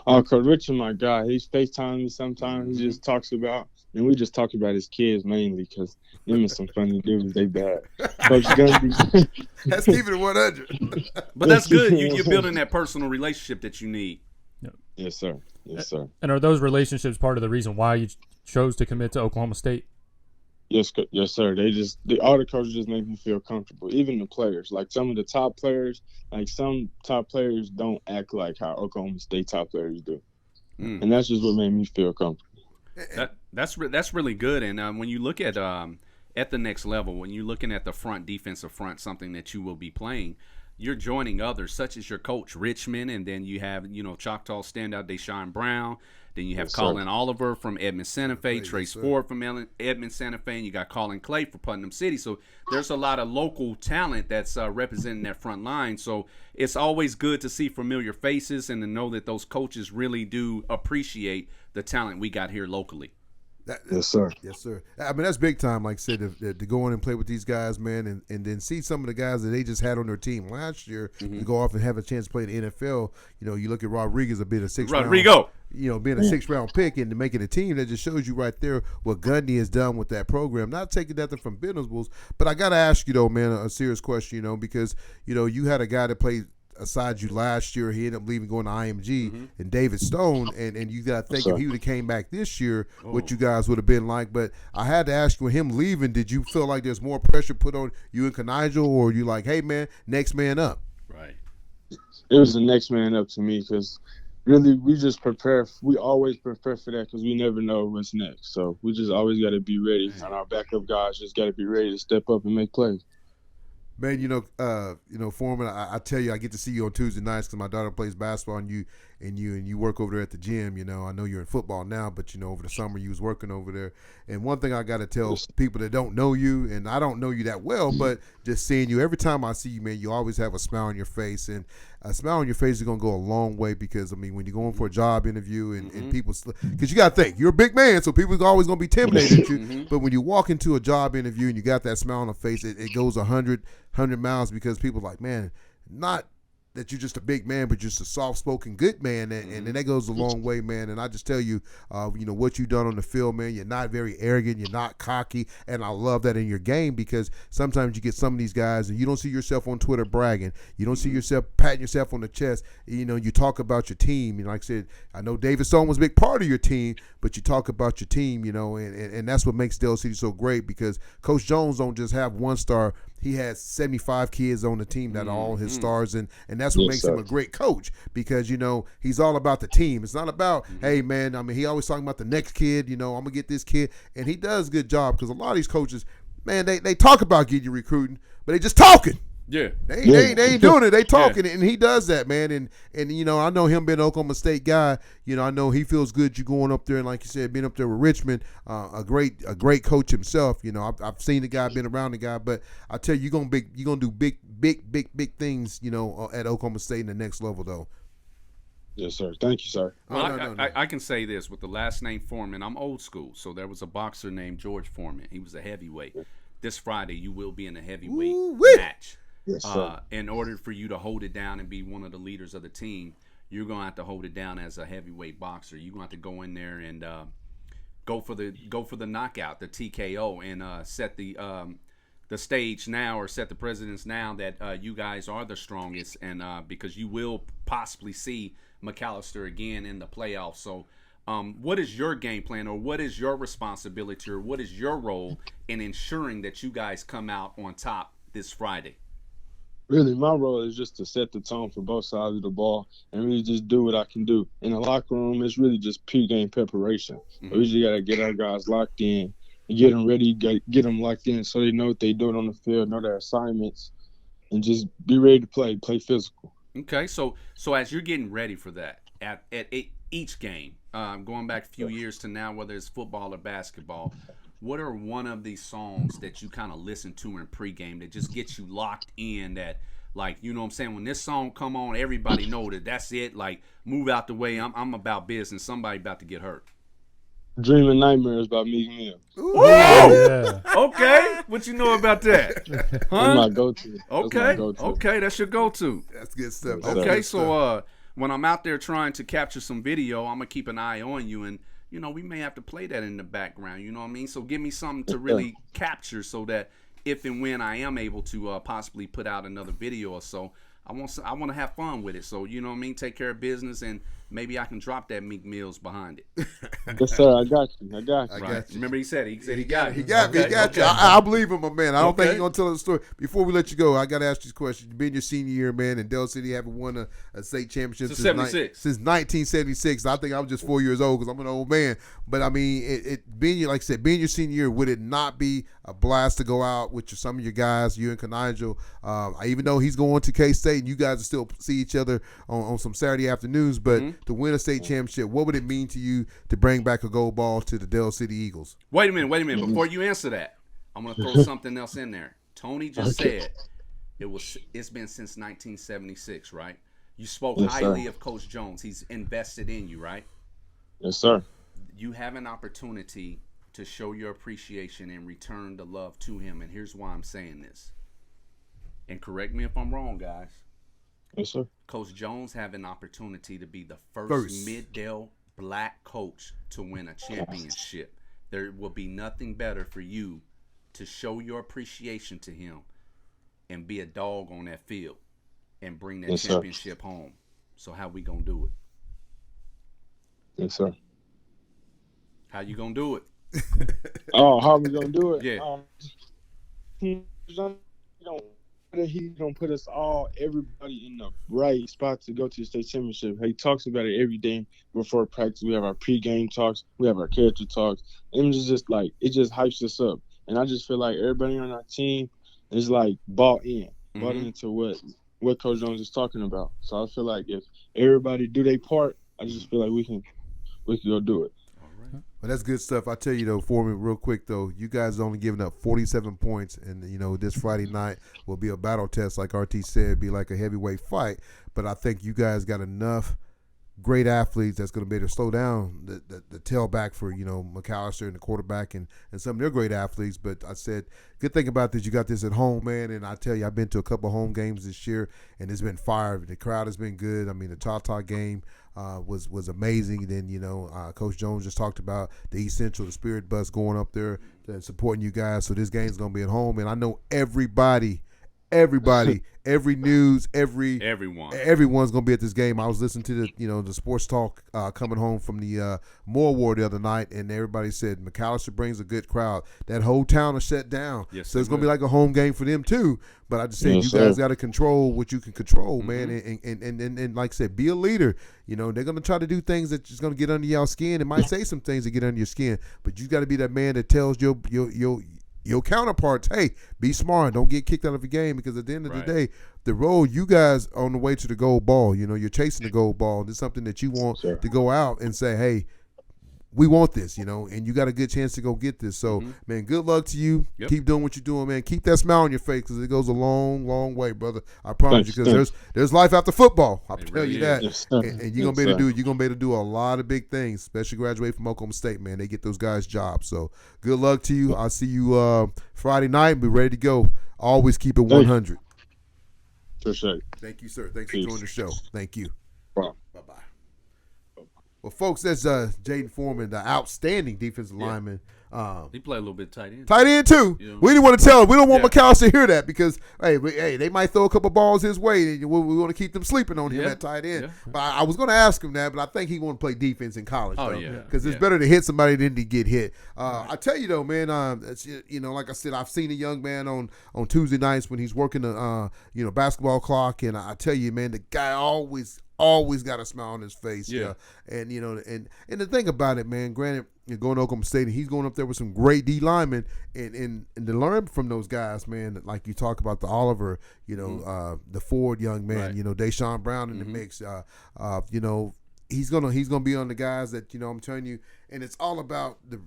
Oh, Coach Richmond, my guy. He's FaceTime me sometimes. He just talks about, and we just talk about his kids mainly, because them are some funny dudes. They bad. Coach Gundy. That's keeping it 100. But that's good. You're building that personal relationship that you need. Yes, sir. Yes, sir. And are those relationships part of the reason why you chose to commit to Oklahoma State? Yes, sir. All the coaches just make me feel comfortable. Even the players, like some of the top players, some top players don't act like how Oklahoma State top players do, and that's just what made me feel comfortable. That's really good. And when you look at the next level, when you're looking at the defensive front, something that you will be playing, you're joining others such as your coach Richmond, and then you have Choctaw standout Deshaun Brown. Then you have Colin Oliver from Edmond Santa Fe, Trace Ford from Edmond Santa Fe, and you got Colin Clay for Putnam City. So there's a lot of local talent that's representing that front line. So it's always good to see familiar faces and to know that those coaches really do appreciate the talent we got here locally. Yes, sir. Yes, sir. I mean, that's big time, like I said, to go in and play with these guys, man, and then see some of the guys that they just had on their team last year to go off and have a chance to play in the NFL. You look at Rodriguez being a sixth-round pick and to making a team. That just shows you right there what Gundy has done with that program. Not taking nothing from Venables, but I got to ask you, though, man, a serious question, because, you had a guy that played aside you last year, he ended up leaving, going to IMG and David Stone, and you got to think if he would have came back this year, what you guys would have been like. But I had to ask you, with him leaving, did you feel like there's more pressure put on you and Kanigel, or you like, hey man, next man up? Right. It was the next man up to me because really we just prepare. We always prepare for that because we never know what's next. So we just always got to be ready, and our backup guys just got to be ready to step up and make plays. Man, Foreman, I tell you, I get to see you on Tuesday nights because my daughter plays basketball, and you work over there at the gym. I know you're in football now, but over the summer you was working over there. And one thing I got to tell people that don't know you, and I don't know you that well, but just seeing you, every time I see you, man, you always have a smile on your face, and a smile on your face is gonna go a long way because when you're going for a job interview and people, because you got to think you're a big man, so people are always gonna be intimidated at you. But when you walk into a job interview and you got that smile on the face, it goes 100 miles because people are like, man, not that you're just a big man, but just a soft-spoken good man, and that goes a long way, man. And I just tell you, what you've done on the field, man. You're not very arrogant, you're not cocky, and I love that in your game because sometimes you get some of these guys and you don't see yourself on Twitter bragging, you don't see yourself patting yourself on the chest. You talk about your team, and like I said, I know David Stone was a big part of your team, but you talk about your team, and that's what makes Dell City so great because Coach Jones don't just have one star. He has 75 kids on the team that are all his stars, and that's what makes him a great coach because, he's all about the team. It's not about, hey, man, he always talking about the next kid, I'm going to get this kid, and he does a good job because a lot of these coaches, man, they talk about getting you recruiting, but they just talking. Yeah. They ain't doing it. They talking it, and he does that, man. And I know him being an Oklahoma State guy. I know he feels good you going up there, and like you said, being up there with Richmond, a great coach himself. I've seen the guy, been around the guy, but I tell you, you're gonna do big things, at Oklahoma State in the next level, though. Yes, sir. Thank you, sir. Well, I can say this with the last name Foreman. I'm old school, so there was a boxer named George Foreman. He was a heavyweight. This Friday, you will be in a heavyweight match. Yes, sir. In order for you to hold it down and be one of the leaders of the team, you're going to have to hold it down as a heavyweight boxer. You're going to have to go in there and go for the knockout, the TKO, and set the stage now, or set the precedence now that you guys are the strongest, and because you will possibly see McAllister again in the playoffs. So what is your game plan, or what is your responsibility, or what is your role in ensuring that you guys come out on top this Friday? Really, my role is just to set the tone for both sides of the ball and really just do what I can do. In the locker room, it's really just pre-game preparation. We just got to get our guys locked in and get them ready, get them locked in so they know what they're doing on the field, know their assignments, and just be ready to play physical. Okay, so as you're getting ready for that, at each game, going back a few years to now, whether it's football or basketball, what are one of these songs that you kind of listen to in pregame that just gets you locked in, that, like, you know what I'm saying, when this song come on, everybody know that that's it, like, move out the way, I'm about business, somebody about to get hurt? Dreaming Nightmares by Meek Mill. Yeah. Okay, what you know about that? That's my go-to. Okay, that's your go-to. That's good stuff. Okay, so when I'm out there trying to capture some video, I'm going to keep an eye on you, and we may have to play that in the background, you know what I mean? So give me something to really capture so that if and when I am able to possibly put out another video or so, I want to have fun with it. So, you know what I mean? Take care of business, and maybe I can drop that Meek Mills behind it. Yes, sir. I got you. Right. Remember he said he got me. He got me. I believe him, my man. I don't think he's going to tell us the story. Before we let you go, I got to ask you this question. You've been your senior year, man, and Dell City haven't won a state championship since 1976. I think I was just 4 years old because I'm an old man. But, I mean, being your senior year, would it not be a blast to go out with some of your guys, you and Kanigel? Even though he's going to K-State and you guys will still see each other on some Saturday afternoons, but to win a state championship, what would it mean to you to bring back a gold ball to the Dell City Eagles? Wait a minute. Before you answer that, I'm going to throw something else in there. Tony just said it's been since 1976, right? You spoke highly of Coach Jones. He's invested in you, right? Yes, sir. You have an opportunity to show your appreciation and return the love to him, and here's why I'm saying this. And correct me if I'm wrong, guys. Yes, sir. Coach Jones have an opportunity to be the first mid-Dell black coach to win a championship. There will be nothing better for you to show your appreciation to him and be a dog on that field. and bring that Yes, sir. championship home. So how we gonna do it? Yes, sir. How you gonna do it? Oh, how we gonna do it? Yeah. He's gonna put us all, everybody, in the right spot to go to the state championship. He talks about it every day before practice. We have our pregame talks, we have our character talks, and it's just like it just hypes us up. And I just feel like everybody on our team is like bought into what Coach Jones is talking about. So I feel like if everybody do their part, I just feel like we can go do it. Well, that's good stuff. I tell you, though, Foreman, real quick, though, you guys only giving up 47 points, and, this Friday night will be a battle test, like RT said, be like a heavyweight fight. But I think you guys got enough great athletes that's going to be able to slow down the tailback for, McAllister and the quarterback and some of their great athletes. But I said, good thing about this, you got this at home, man. And I tell you, I've been to a couple of home games this year, and it's been fire. The crowd has been good. I mean, the Tata game was amazing. Then, Coach Jones just talked about the East Central, the Spirit Bus going up there and supporting you guys. So this game's going to be at home. And I know everybody, every news, everyone's gonna be at this game. I was listening to the sports talk coming home from the Moore War the other night, and everybody said McAllister brings a good crowd. That whole town is shut down, so it's gonna be like a home game for them too. But I just said you guys got to control what you can control, man, and like I said, be a leader. They're gonna try to do things that's just gonna get under y'all skin. It might say some things that get under your skin, but you got to be that man that tells your counterparts, hey, be smart. Don't get kicked out of the game, because at the end of the day, the road, you guys are on the way to the gold ball. You're chasing the gold ball. And it's something that you want to go out and say, hey, we want this, and you got a good chance to go get this. So, man, good luck to you. Yep. Keep doing what you're doing, man. Keep that smile on your face, because it goes a long, long way, brother. I promise you, because there's life after football. I'll tell you that. Yes, and you're gonna be able to do. You're gonna be able to do a lot of big things, especially graduate from Oklahoma State, man. They get those guys jobs. So, good luck to you. I'll see you Friday night. Be ready to go. Always keep it 100. For sure. Thank you, sir. Thanks for joining the show. Thank you. Bye-bye. Well, folks, that's Jaedon Foreman, the outstanding defensive lineman. He played a little bit tight end. Tight end, too. We didn't want to tell him. We don't want McAllister to hear that, because, hey, they might throw a couple balls his way, and we want to keep them sleeping on him at tight end. Yeah. But I was going to ask him that, but I think he want to play defense in college, because it's better to hit somebody than to get hit. I tell you, though, man, like I said, I've seen a young man on Tuesday nights when he's working the basketball clock, and I tell you, man, the guy always got a smile on his face. And and the thing about it, man, granted, you're going to Oklahoma State, and he's going up there with some great D linemen, and to learn from those guys, man, like you talk about the Oliver, the Ford young man, Deshaun Brown in the mix, he's gonna be on the guys that I'm telling you, and it's all about the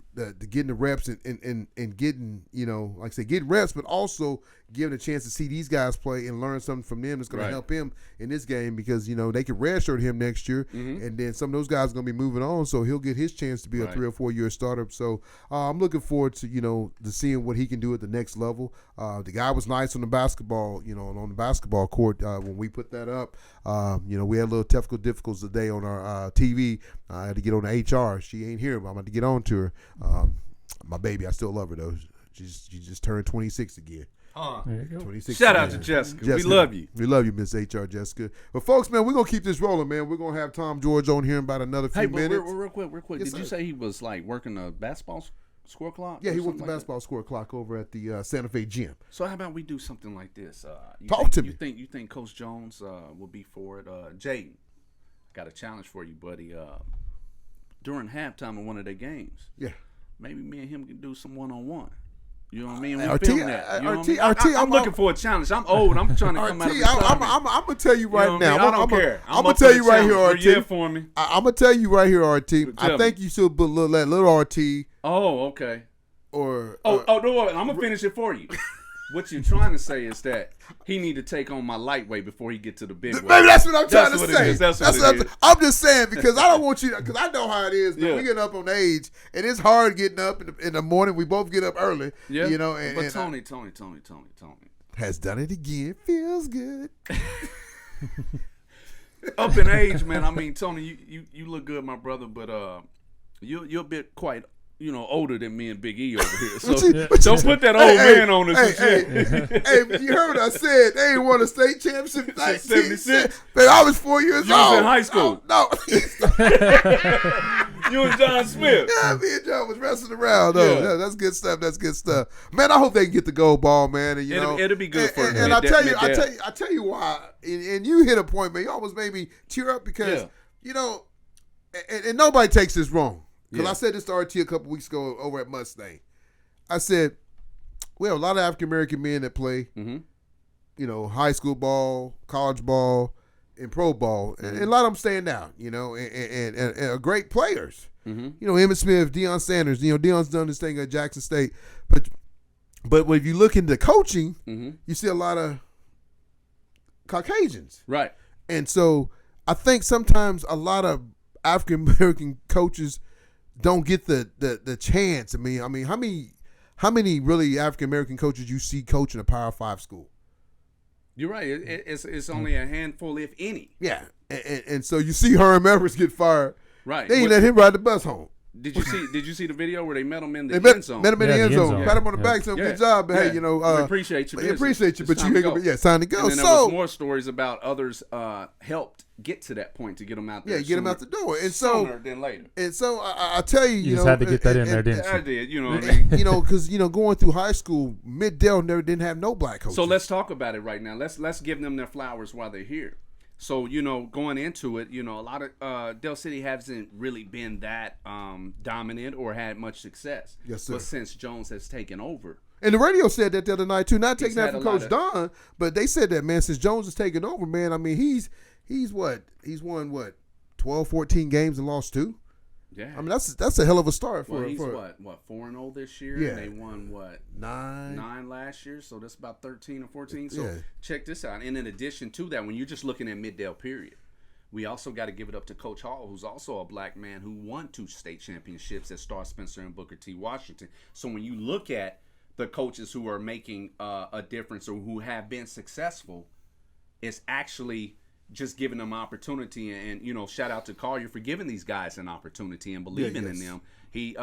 getting the reps and getting like I said, getting reps, but also giving a chance to see these guys play and learn something from them that's going to help him in this game, because they could redshirt him next year, and then some of those guys are going to be moving on, so he'll get his chance to be a 3 or 4 year starter. So I'm looking forward to to seeing what he can do at the next level. The guy was nice on the basketball on the basketball court when we put that up. We had a little technical difficulties today on our TV. I had to get on the HR. She ain't here, but I'm about to get on to her. My baby, I still love her though. She just turned 26 again. There you go. 26 Shout out to Jessica. We love you. We love you, Miss HR Jessica. But folks, man, we're gonna keep this rolling, man. We're gonna have Tom George on here in about another few minutes. Real quick. Yes, Did you say he was like working the basketball score clock? Yeah, he worked the basketball score clock over at the Santa Fe gym. So how about we do something like this? Talk to me. You think Coach Jones will be for it? Jaedon, got a challenge for you, buddy. During halftime of one of their games, maybe me and him can do some one-on-one. You know what I mean? We film that. I'm looking for a challenge. I'm old. I'm trying to come out of retirement. I'm gonna tell you right now. I don't care. I'm gonna tell you right here, RT. For me. I'm gonna tell you right here, RT. I think you should let little RT. Oh, okay. Or no, I'm gonna finish it for you. What you're trying to say is that he need to take on my lightweight before he get to the big weight. Maybe that's what I'm trying to say. That's what it is. I'm just saying, because I don't want you, because I know how it is. We get up on age, and it's hard getting up in the morning. We both get up early. Yeah. But Tony has done it again. Feels good. Up in age, man. I mean, Tony, you look good, my brother, but you're a bit quite older than me and Big E over here. So don't put that old man on us. Hey, you heard what I said? They ain't won a state championship in 76. Man, I was 4 years old. You was in high school. No. You and John Smith. Yeah, me and John was wrestling around. Though. Yeah, that's good stuff. That's good stuff. Man, I hope they can get the gold ball, man. And, it'll be good for them. And I tell you why. And you hit a point, man. You almost made me tear up because and nobody takes this wrong. Because I said this to RT a couple weeks ago over at Mustang. I said, we have a lot of African-American men that play, high school ball, college ball, and pro ball. And a lot of them staying down, and are great players. Emmitt Smith, Deion Sanders. Deion's done this thing at Jackson State. But if you look into coaching, you see a lot of Caucasians. Right. And so I think sometimes a lot of African-American coaches don't get the chance. I mean, how many really African American coaches you see coaching a Power 5 school? You're right. It's only a handful, if any. Yeah, and so you see Herm Edwards get fired. Right. They ain't let him ride the bus home. Did you see the video where they met him in the end zone? Met him in the end zone. Pat him on the back, said, "Good job, but hey, we appreciate you. We appreciate you, but you ain't gonna be time to go." And then there was more stories about others helped get to that point to get them out there. Yeah, get them out the door, and sooner than later. And so I tell you, you just had to get that in there, didn't you? I did. You know what I mean? Because going through high school, Mid-Dell didn't have no black coaches. So let's talk about it right now. Let's give them their flowers while they're here. So, going into it, a lot of Del City hasn't really been that dominant or had much success. Yes, sir. But since Jones has taken over. And the radio said that the other night, too. Not taking that from Coach Don, but they said that, man, since Jones has taken over, man, I mean, he's what? He's won, 12, 14 games and lost 2? Yeah. I mean, that's a hell of a start for. Well, he's what 4-0 this year. Yeah. And they won 9 last year. So that's about 13 or 14. So check this out. And in addition to that, when you're just looking at Mid-Dell period, we also got to give it up to Coach Hall, who's also a black man who won 2 state championships at Star Spencer and Booker T. Washington. So when you look at the coaches who are making a difference or who have been successful, it's actually just giving them opportunity. And shout out to Collier for giving these guys an opportunity and believing in them. He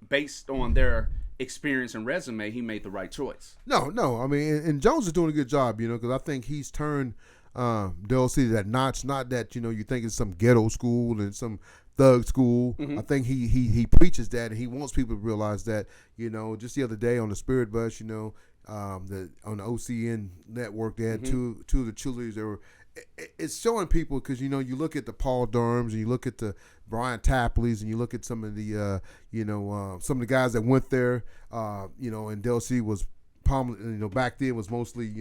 based on their experience and resume, he made the right choice. No, I mean, and Jones is doing a good job, because I think he's turned Del City that notch. Not that you think it's some ghetto school and some thug school. I think he preaches that, and he wants people to realize that. Just the other day on the Spirit Bus, on the OCN network, they had two of the cheerleaders that were. It's showing people because you look at the Paul Durhams and you look at the Brian Tapleys and you look at some of the some of the guys that went there, and Del City was back then was mostly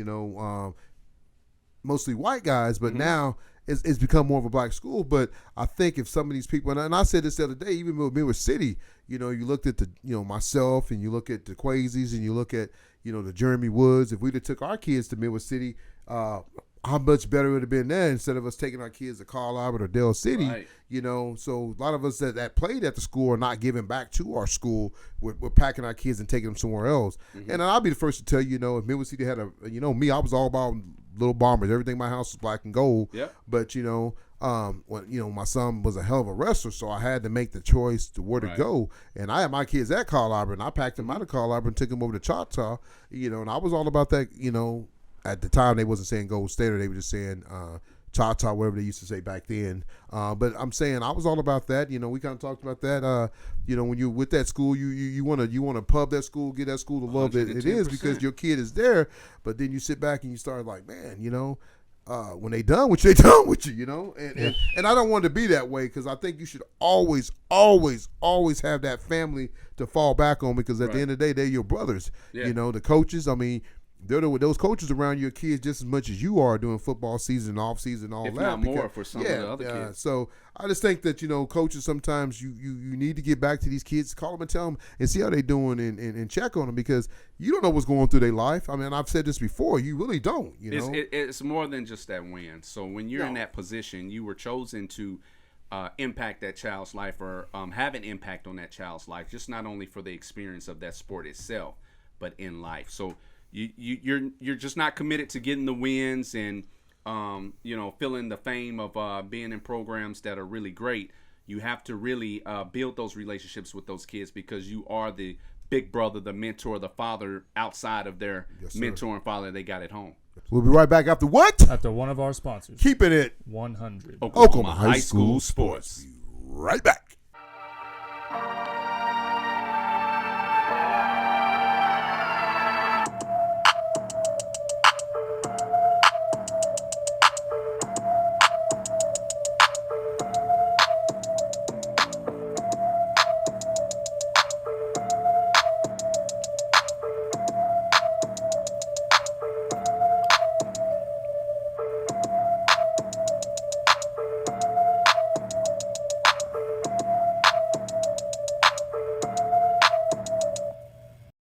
mostly white guys, but now it's become more of a black school. But I think if some of these people, and I said this the other day, even with Midwest City, you looked at the myself and you look at the Quasies and you look at the Jeremy Woods. If we'd have took our kids to Midwest City, how much better it would have been there instead of us taking our kids to Carl Albert or Del City, right. So a lot of us that played at the school are not giving back to our school. We're packing our kids and taking them somewhere else. And I'll be the first to tell you, if Midwest City had me, I was all about Little Bombers. Everything in my house was black and gold. Yep. But, when, my son was a hell of a wrestler, so I had to make the choice to where to go. And I had my kids at Carl Albert, and I packed them out of Carl Albert and took them over to Choctaw, and I was all about that, At the time, they wasn't saying Gold Standard. They were just saying Choctaw, whatever they used to say back then. But I'm saying I was all about that. We kind of talked about that. When you're with that school, you want to pub that school, get that school the love that it is because your kid is there. But then you sit back and you start like, man, when they done with you, they done with you, And I don't want to be that way because I think you should always, always, always have that family to fall back on because at the end of the day, they're your brothers. Yeah. The coaches, I mean, those coaches around your kids just as much as you are doing football season, off season, all if that. Not more for some of the other kids. So I just think that coaches sometimes you need to get back to these kids, call them and tell them and see how they doing and check on them because you don't know what's going through their life. I mean, I've said this before. You really don't. It's more than just that win. So when you're in that position, you were chosen to impact that child's life or have an impact on that child's life, just not only for the experience of that sport itself, but in life. So. You're just not committed to getting the wins and feeling the fame of being in programs that are really great. You have to really build those relationships with those kids because you are the big brother, the mentor, the father outside of their mentor and father they got at home. We'll be right back after what? After one of our sponsors. Keeping it 100. Oklahoma High School Sports. Be right back.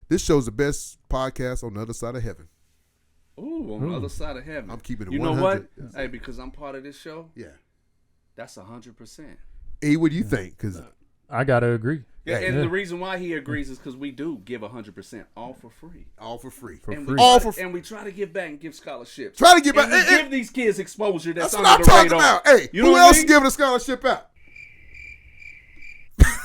This show's the best podcast on the other side of heaven. Ooh, on the other side of heaven. I'm keeping it 100. You know what? Yes. Hey, because I'm part of this show. Yeah. That's 100%. E, what do you think? Because I gotta agree. Yeah, and the reason why he agrees is because we do give 100%, all for free. All for free. And we try to give back and give scholarships. Try to give back. And give these kids exposure that's what under I'm the talking radar. about. Hey, you know who else is giving a scholarship out?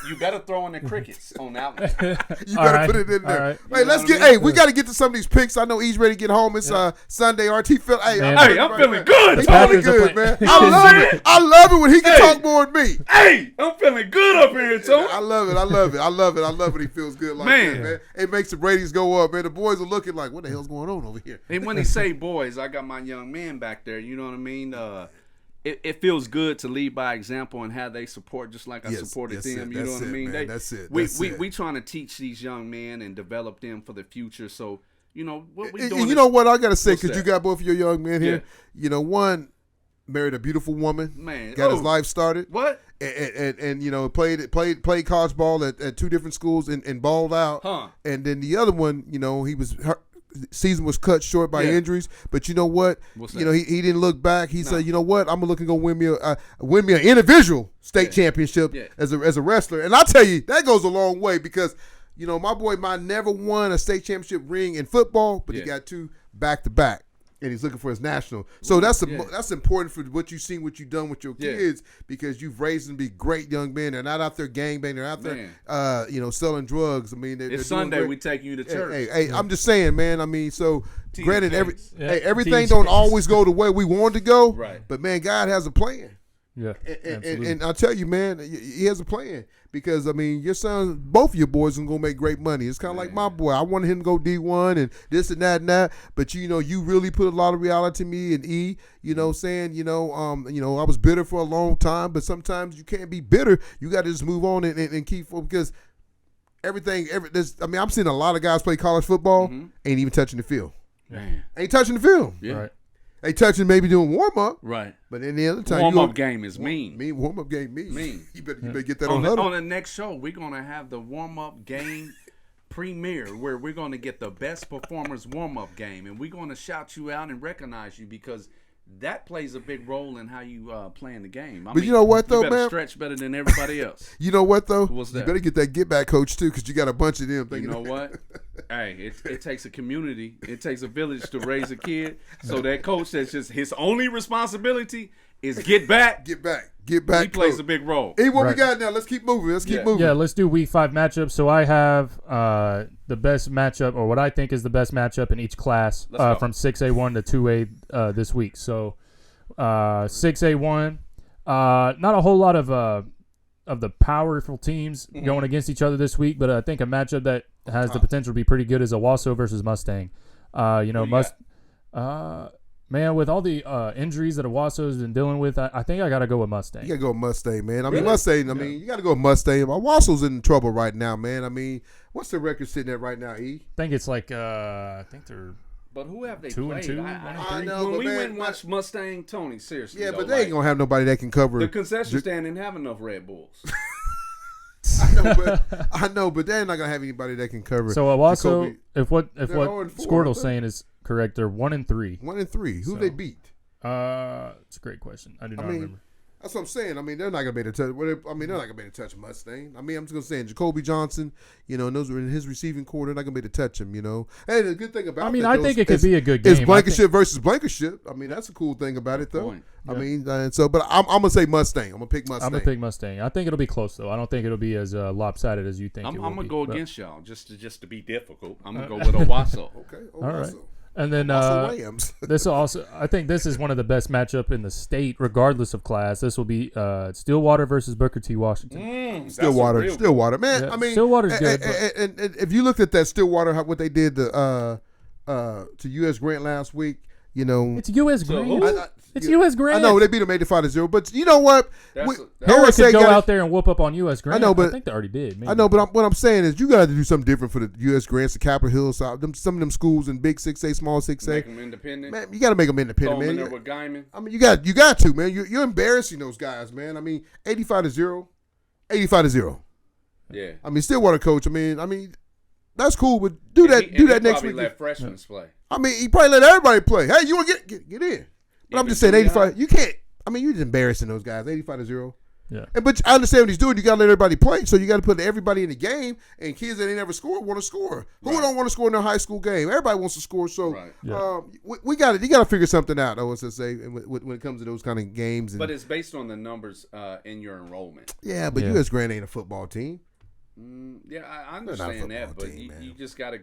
You better throw in the crickets on that one. You better put it in there. Right. Hey, let's get. Hey, we got to get to some of these picks. I know he's ready to get home. It's Sunday. RT Phil. Hey, I'm feeling good. He's feeling good, man. I love it. I love it when he can talk more than me. Hey, I'm feeling good up here, Tony. I love it. I love it. I love it. I love when he feels good like that, man. It makes the ratings go up, man. The boys are looking like, what the hell's going on over here? And when he say boys, I got my young man back there. You know what I mean? It feels good to lead by example and have they support just like I supported them. You know what I mean? That's it. We trying to teach these young men and develop them for the future. So, you know, what we doing. You know what I got to say, because you got both of your young men here. You know, one married a beautiful woman. Man. Got his life started. What? And you know, played college ball at two different schools and balled out. Huh. And then the other one, you know, season was cut short by injuries, but you know what? You know, he didn't look back. He said, you know what? I'm looking to go win me an individual state championship as a wrestler. And I tell you, that goes a long way because, you know, my boy might never won a state championship ring in football, but he got two back to back. And he's looking for his national. So that's important for what you've seen, what you've done with your kids, because you've raised them to be great young men. They're not out there gangbanging. They're out there, you know, selling drugs. I mean, they're Sunday. We take you to church. Hey, I'm just saying, man. I mean, so granted, everything don't always go the way we want it to go. Right. But man, God has a plan. Yeah. And I'll tell you, man, he has a plan. Because, I mean, your son, both of your boys are going to make great money. It's kind of like my boy. I wanted him to go D1 and this and that. But, you know, you really put a lot of reality in me and E, you know, saying, you know, I was bitter for a long time. But sometimes you can't be bitter. You got to just move on and keep, because I'm seeing a lot of guys play college football, ain't even touching the field. Man. Ain't touching the field. Yeah. Right. They touching, maybe doing warm up, right? But in the other time, warm up game is mean. Warm up game mean. You better get that on Huddle. On the next show, we're gonna have the warm up game premiere, where we're gonna get the best performers warm up game, and we're gonna shout you out and recognize you because that plays a big role in how you play in the game. But you know what though, you better man? Stretch better than everybody else. You know what though? What's that? You better get that get back coach too, because you got a bunch of them. You know what? Hey, it takes a community. It takes a village to raise a kid. So that coach, that's just his only responsibility is get back. Get back. He plays a big role. Hey, what we got now? Let's keep moving. Yeah, let's do week 5 matchups. So I have the best matchup, or what I think is the best matchup in each class from 6A1 to 2A this week. So 6A1, not a whole lot of the powerful teams going against each other this week, but I think a matchup that has the potential to be pretty good is Owasso versus Mustang. Man, with all the injuries that Owasso's been dealing with, I think I got to go with Mustang. You got to go with Mustang, man. I mean, Mustang, you got to go with Mustang. Owasso's in trouble right now, man. I mean, what's the record sitting at right now, E? I think it's like, I think they're... But who have they 2-2? played? I know. When we went and watched Mustang, Tony, seriously. Yeah, but they ain't going to have nobody that can cover. The concession stand didn't have enough Red Bulls. I know, but they're not going to have anybody that can cover. So Owasso, if what Squirtle's saying is correct, they're 1-3. 1-3. Who they beat? It's a great question. I do not remember. That's what I'm saying. I mean, they're not gonna be able to touch. They're not gonna be able to touch Mustang. I mean, I'm just gonna say Jacoby Johnson. You know, and those are in his receiving core. They're not gonna be able to touch him. You know, and the good thing about I think it could be a good game. It's Blankenship versus Blankenship. I mean, that's a cool thing about it, though. I mean, but I'm gonna say Mustang. I'm gonna pick Mustang. I'm gonna pick Mustang. I think it'll be close though. I don't think it'll be as lopsided as you think. I'm gonna go against y'all just to be difficult. I'm gonna go with Owasso. Okay, Owasso. All right. And then this also, I think this is one of the best matchup in the state, regardless of class. This will be Stillwater versus Booker T. Washington. Stillwater, man. Yeah, I mean, Stillwater's good. And if you looked at that Stillwater, what they did to U.S. Grant last week, you know, it's U.S. Grant. It's U.S. Grant. I know they beat them 85-0, but you know what? Harris could go out there and whoop up on U.S. Grant. I know, but I think they already did. Maybe. I know, but what I'm saying is you got to do something different for the U.S. Grants, the Capitol Hill, some of them schools in big 6A, small 6A. Make them independent. Man, you got to make them independent, man. There with Guyman. I mean, you got to, man. You're embarrassing those guys, man. I mean, 85-0. Yeah. I mean, Stillwater coach. I mean, that's cool, but do that next week. Probably let freshmen play. I mean, he probably let everybody play. Hey, you want to get in? But I'm just saying, 85. You can't. I mean, you're just embarrassing those guys. 85-0. Yeah. But I understand what he's doing. You got to let everybody play. So you got to put everybody in the game. And kids that ain't never scored want to score. Who don't want to score in their high school game? Everybody wants to score. So we got it. You got to figure something out. OSSA when it comes to those kind of games. But it's based on the numbers in your enrollment. Yeah, but U.S. Grant ain't a football team. I understand that, but you just got to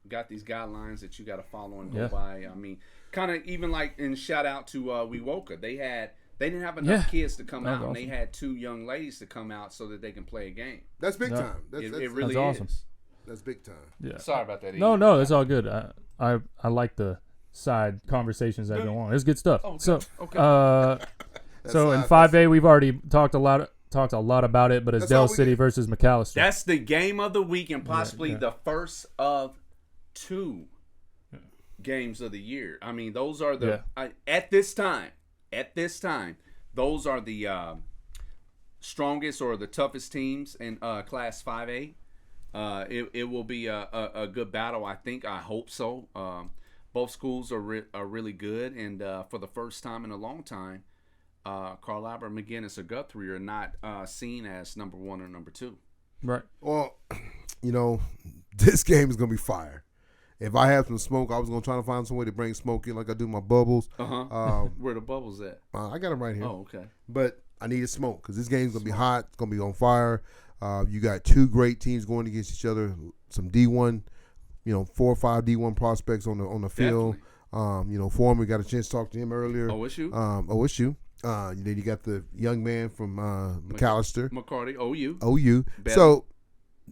got these guidelines that you got to follow and go by. I mean, kind of even like in shout out to Wewoka, they didn't have enough kids to come out, and they had 2 young ladies to come out so that they can play a game. That's big time. It really is awesome. That's big time. Yeah. Sorry about that. No, it's all good. I like the side conversations that go on. It's good stuff. Okay. So so in 5A we've already talked a lot about it, but it's Del City versus McAllister. That's the game of the week and possibly the first of 2 games of the year. I mean, those are the at this time, those are the strongest or the toughest teams in Class 5A. It will be a good battle. I hope so. Both schools are really good, and for the first time in a long time, Carl Albert, McGinnis, or Guthrie are not seen as number 1 or number 2. Right. Well, you know, this game is gonna be fire. If I have some smoke, I was gonna try to find some way to bring smoke in, like I do my bubbles. Where the bubbles at? I got them right here. Oh, okay. But I needed smoke because this game's gonna be hot. It's gonna be on fire. You got 2 great teams going against each other. Some D1, 4 or 5 D1 prospects on the field. Foreman, we got a chance to talk to him earlier. OSU. Then you got the young man from McAllister. McCarty, OU. Bedlam. So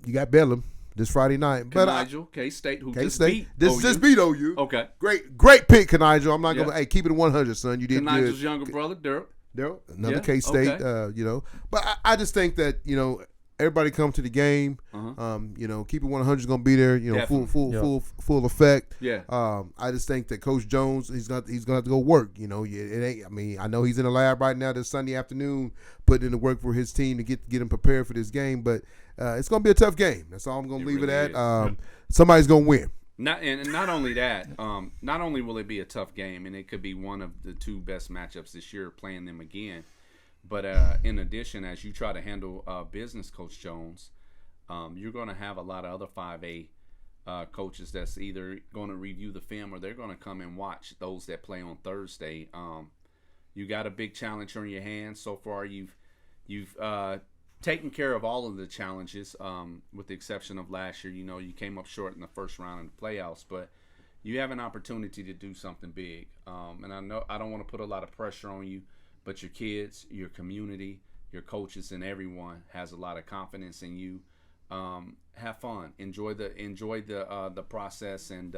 you got Bedlam this Friday night. Canigel, K-State, K-State. Just beat OU. Okay. Great pick, Canigel. I'm not going to, keep it at 100, son. You did good. Canigel's younger brother, Daryl. Another K-State, okay. But I just think that, everybody come to the game. Keep it 100 is going to be there. Full effect. Yeah. I just think that Coach Jones, he's going to have to go work. It ain't. I mean, I know he's in the lab right now this Sunday afternoon, putting in the work for his team to get him prepared for this game. But it's going to be a tough game. That's all I'm going to leave really it at. Somebody's going to win. Not only that, not only will it be a tough game, and it could be one of the 2 best matchups this year, playing them again. But in addition, as you try to handle business, Coach Jones, you're going to have a lot of other 5A coaches that's either going to review the film or they're going to come and watch those that play on Thursday. You got a big challenge on your hands. So far, you've taken care of all of the challenges, with the exception of last year. You came up short in the first round in the playoffs, but you have an opportunity to do something big. And I know I don't want to put a lot of pressure on you, but your kids, your community, your coaches, and everyone has a lot of confidence in you. Have fun, enjoy the process, and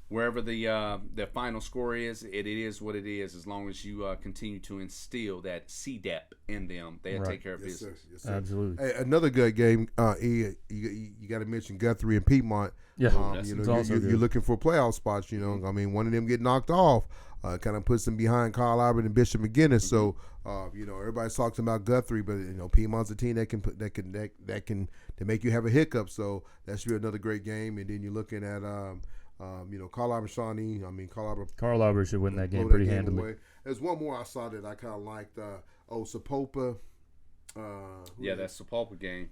wherever the final score is, it is what it is. As long as you continue to instill that CDEP in them, they'll take care of business. Yes, sir. Absolutely. Hey, another good game. You got to mention Guthrie and Piedmont. Yeah, you're looking for playoff spots. I mean, one of them get knocked off. Kind of puts them behind Carl Albert and Bishop McGinnis. So, everybody's talking about Guthrie, but Piedmont's a team that can make you have a hiccup. So that should be another great game. And then you're looking at Carl Albert Shawnee. Carl Albert should win that game pretty handily. Away. There's one more I saw that I kind of liked. Sapopa. That's Sapulpa game.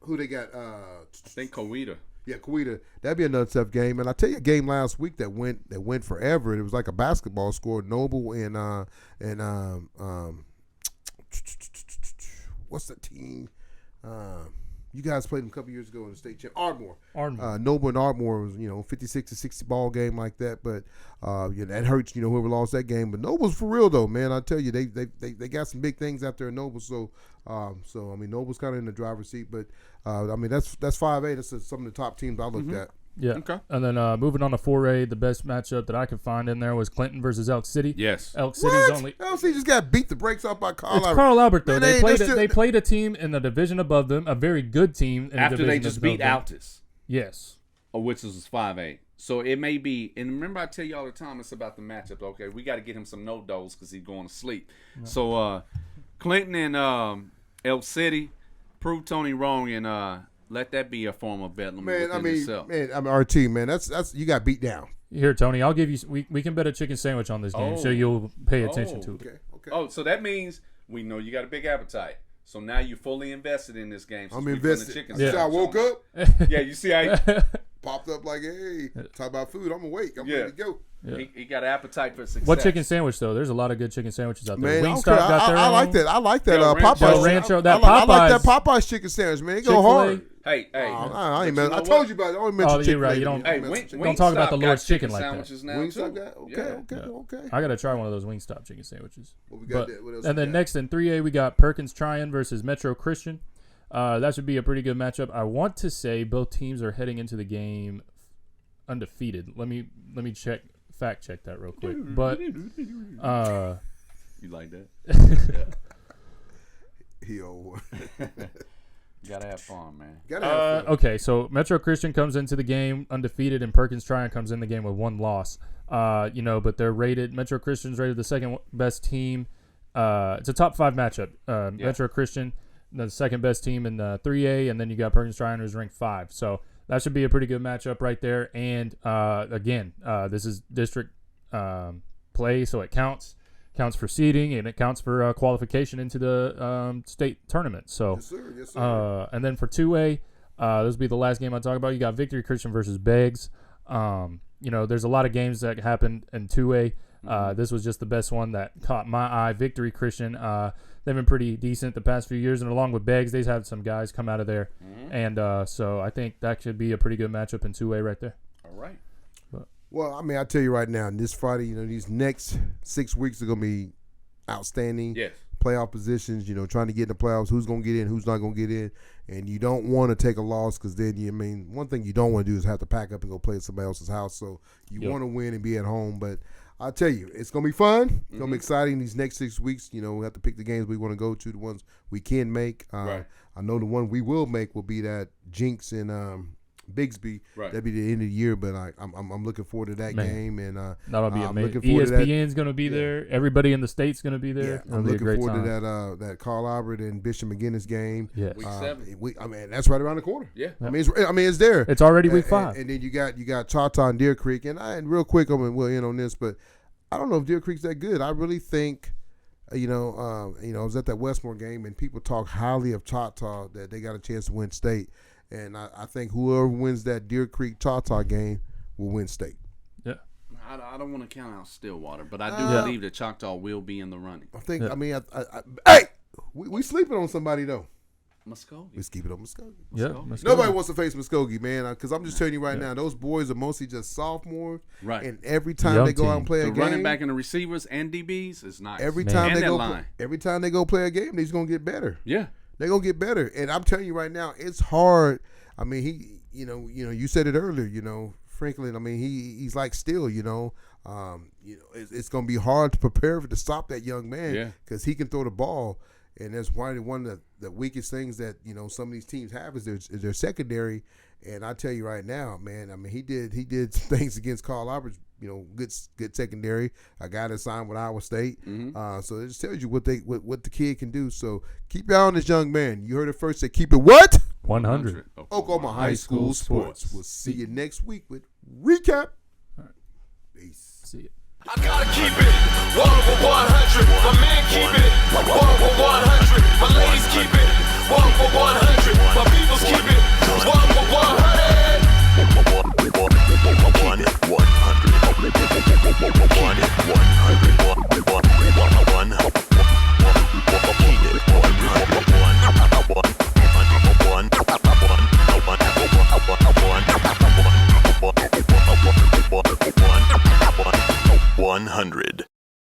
Who they got? I think Coweta. Yeah, Coweta. That'd be another tough game. And I tell you, a game last week that went forever. It was like a basketball score. Noble and what's the team? You guys played them a couple years ago in the state champ. Ardmore. Noble and Ardmore was 56-60 ball game like that. But that hurts. Whoever lost that game. But Noble's for real though, man. I tell you, they got some big things out there in Noble. So Noble's kind of in the driver's seat. But that's 5A. That's some of the top teams I looked at. Yeah. Okay. And then moving on to 4A, the best matchup that I could find in there was Clinton versus Elk City. Yes. Elk City's only. Elk City just got beat the brakes off by Carl Albert. It's Carl Albert though. Man, They played a team in the division above them, a very good team. In After the they division just above beat them. Altus. Yes. Which is 5A. So it may be, and remember I tell you all the time it's about the matchup. Okay, we got to get him some no-dos because he's going to sleep. No. So Clinton and Elk City proved Tony wrong and let that be a form of bedlam. RT, man, that's you got beat down. Here, Tony, I'll give you. We can bet a chicken sandwich on this game, so you'll pay attention to it. Okay. Oh, so that means we know you got a big appetite. So now you're fully invested in this game. I'm invested. Chicken See how I woke up? Yeah, you see how he popped up like, hey, talk about food. I'm awake. I'm ready to go. Yeah. He got an appetite for success. What chicken sandwich though? There's a lot of good chicken sandwiches out there. Man, Wingstop got their I like own. that. I like that Popeyes. Del Rancho. That I like that Popeyes. Popeyes chicken sandwich, man. It go hard. Hey. I told you about it. I only mentioned chicken. You're right. You don't. Hey, don't talk about the Lord's chicken like that. Now Okay. I gotta try one of those Wingstop chicken sandwiches. What we got there? What else and then next in 3A we got Perkins Tryon versus Metro Christian. That should be a pretty good matchup. I want to say both teams are heading into the game undefeated. Let me fact check that real quick. But you like that? You gotta have fun, man. Okay, so Metro Christian comes into the game undefeated, and Perkins Tryon comes in the game with one loss. But they're rated. Metro Christian's rated the second best team. It's a top 5 matchup. Metro Christian, the second best team in the 3A, and then you got Perkins Tryon, who's ranked 5. So that should be a pretty good matchup right there. And again, this is district play, so it counts for seeding and it counts for qualification into the state tournament. So, yes, sir. And then for 2A, this will be the last game I talk about. You got Victory Christian versus Beggs. There's a lot of games that happened in 2A. This was just the best one that caught my eye. Victory Christian, they've been pretty decent the past few years, and along with Beggs, they've had some guys come out of there. And so I think that should be a pretty good matchup in 2A right there. All right. Well, I mean, I tell you right now, this Friday, these next 6 weeks are going to be outstanding. Yes. Playoff positions, trying to get in the playoffs, who's going to get in, who's not going to get in. And you don't want to take a loss because then, one thing you don't want to do is have to pack up and go play at somebody else's house. So you want to win and be at home. But I'll tell you, it's going to be fun. It's going to be exciting these next 6 weeks. We have to pick the games we want to go to, the ones we can make. Right. I know the one we will make will be that Jinx and Bigsby. Right. That'd be the end of the year, but I'm looking forward to that game, and that'll be amazing. Looking forward ESPN's going to be there. Everybody in the state's going to be there. Yeah, I'm looking forward to that Carl Albert and Bishop McGinnis game. Yes. Week 7. That's right around the corner. Yeah. It's there. It's already week 5. And then you got Choctaw and Deer Creek, and real quick, we'll end on this, but I don't know if Deer Creek's that good. I really think. I was at that Westmore game, and people talk highly of Choctaw that they got a chance to win state. And I think whoever wins that Deer Creek Choctaw game will win state. Yeah. I don't want to count out Stillwater, but I do believe that Choctaw will be in the running. I think. Yeah. We sleeping on somebody though. Muskogee. Let's keep it on Muskogee. Yeah. Nobody wants to face Muskogee, man. Because I'm just telling you right now, those boys are mostly just sophomores. Right. And every time they go out and play a game, running back and the receivers and DBs is nice. Every time they go play a game, they're gonna get better. Yeah. They're going to get better. And I'm telling you right now, it's hard. I mean, you said it earlier, Franklin, I mean, he's like still, it's going to be hard to prepare to stop that young man because he can throw the ball. And that's one of the weakest things that, some of these teams have is their secondary. And I tell you right now, man, I mean, he did things against Carl Albert's, good secondary. A guy that signed with Iowa State. So it just tells you what the kid can do. So keep your eye on this young man. You heard it first. Say keep it what? 100. Oklahoma High School Sports. We'll see you next week with Recap. Peace. See you. I gotta keep it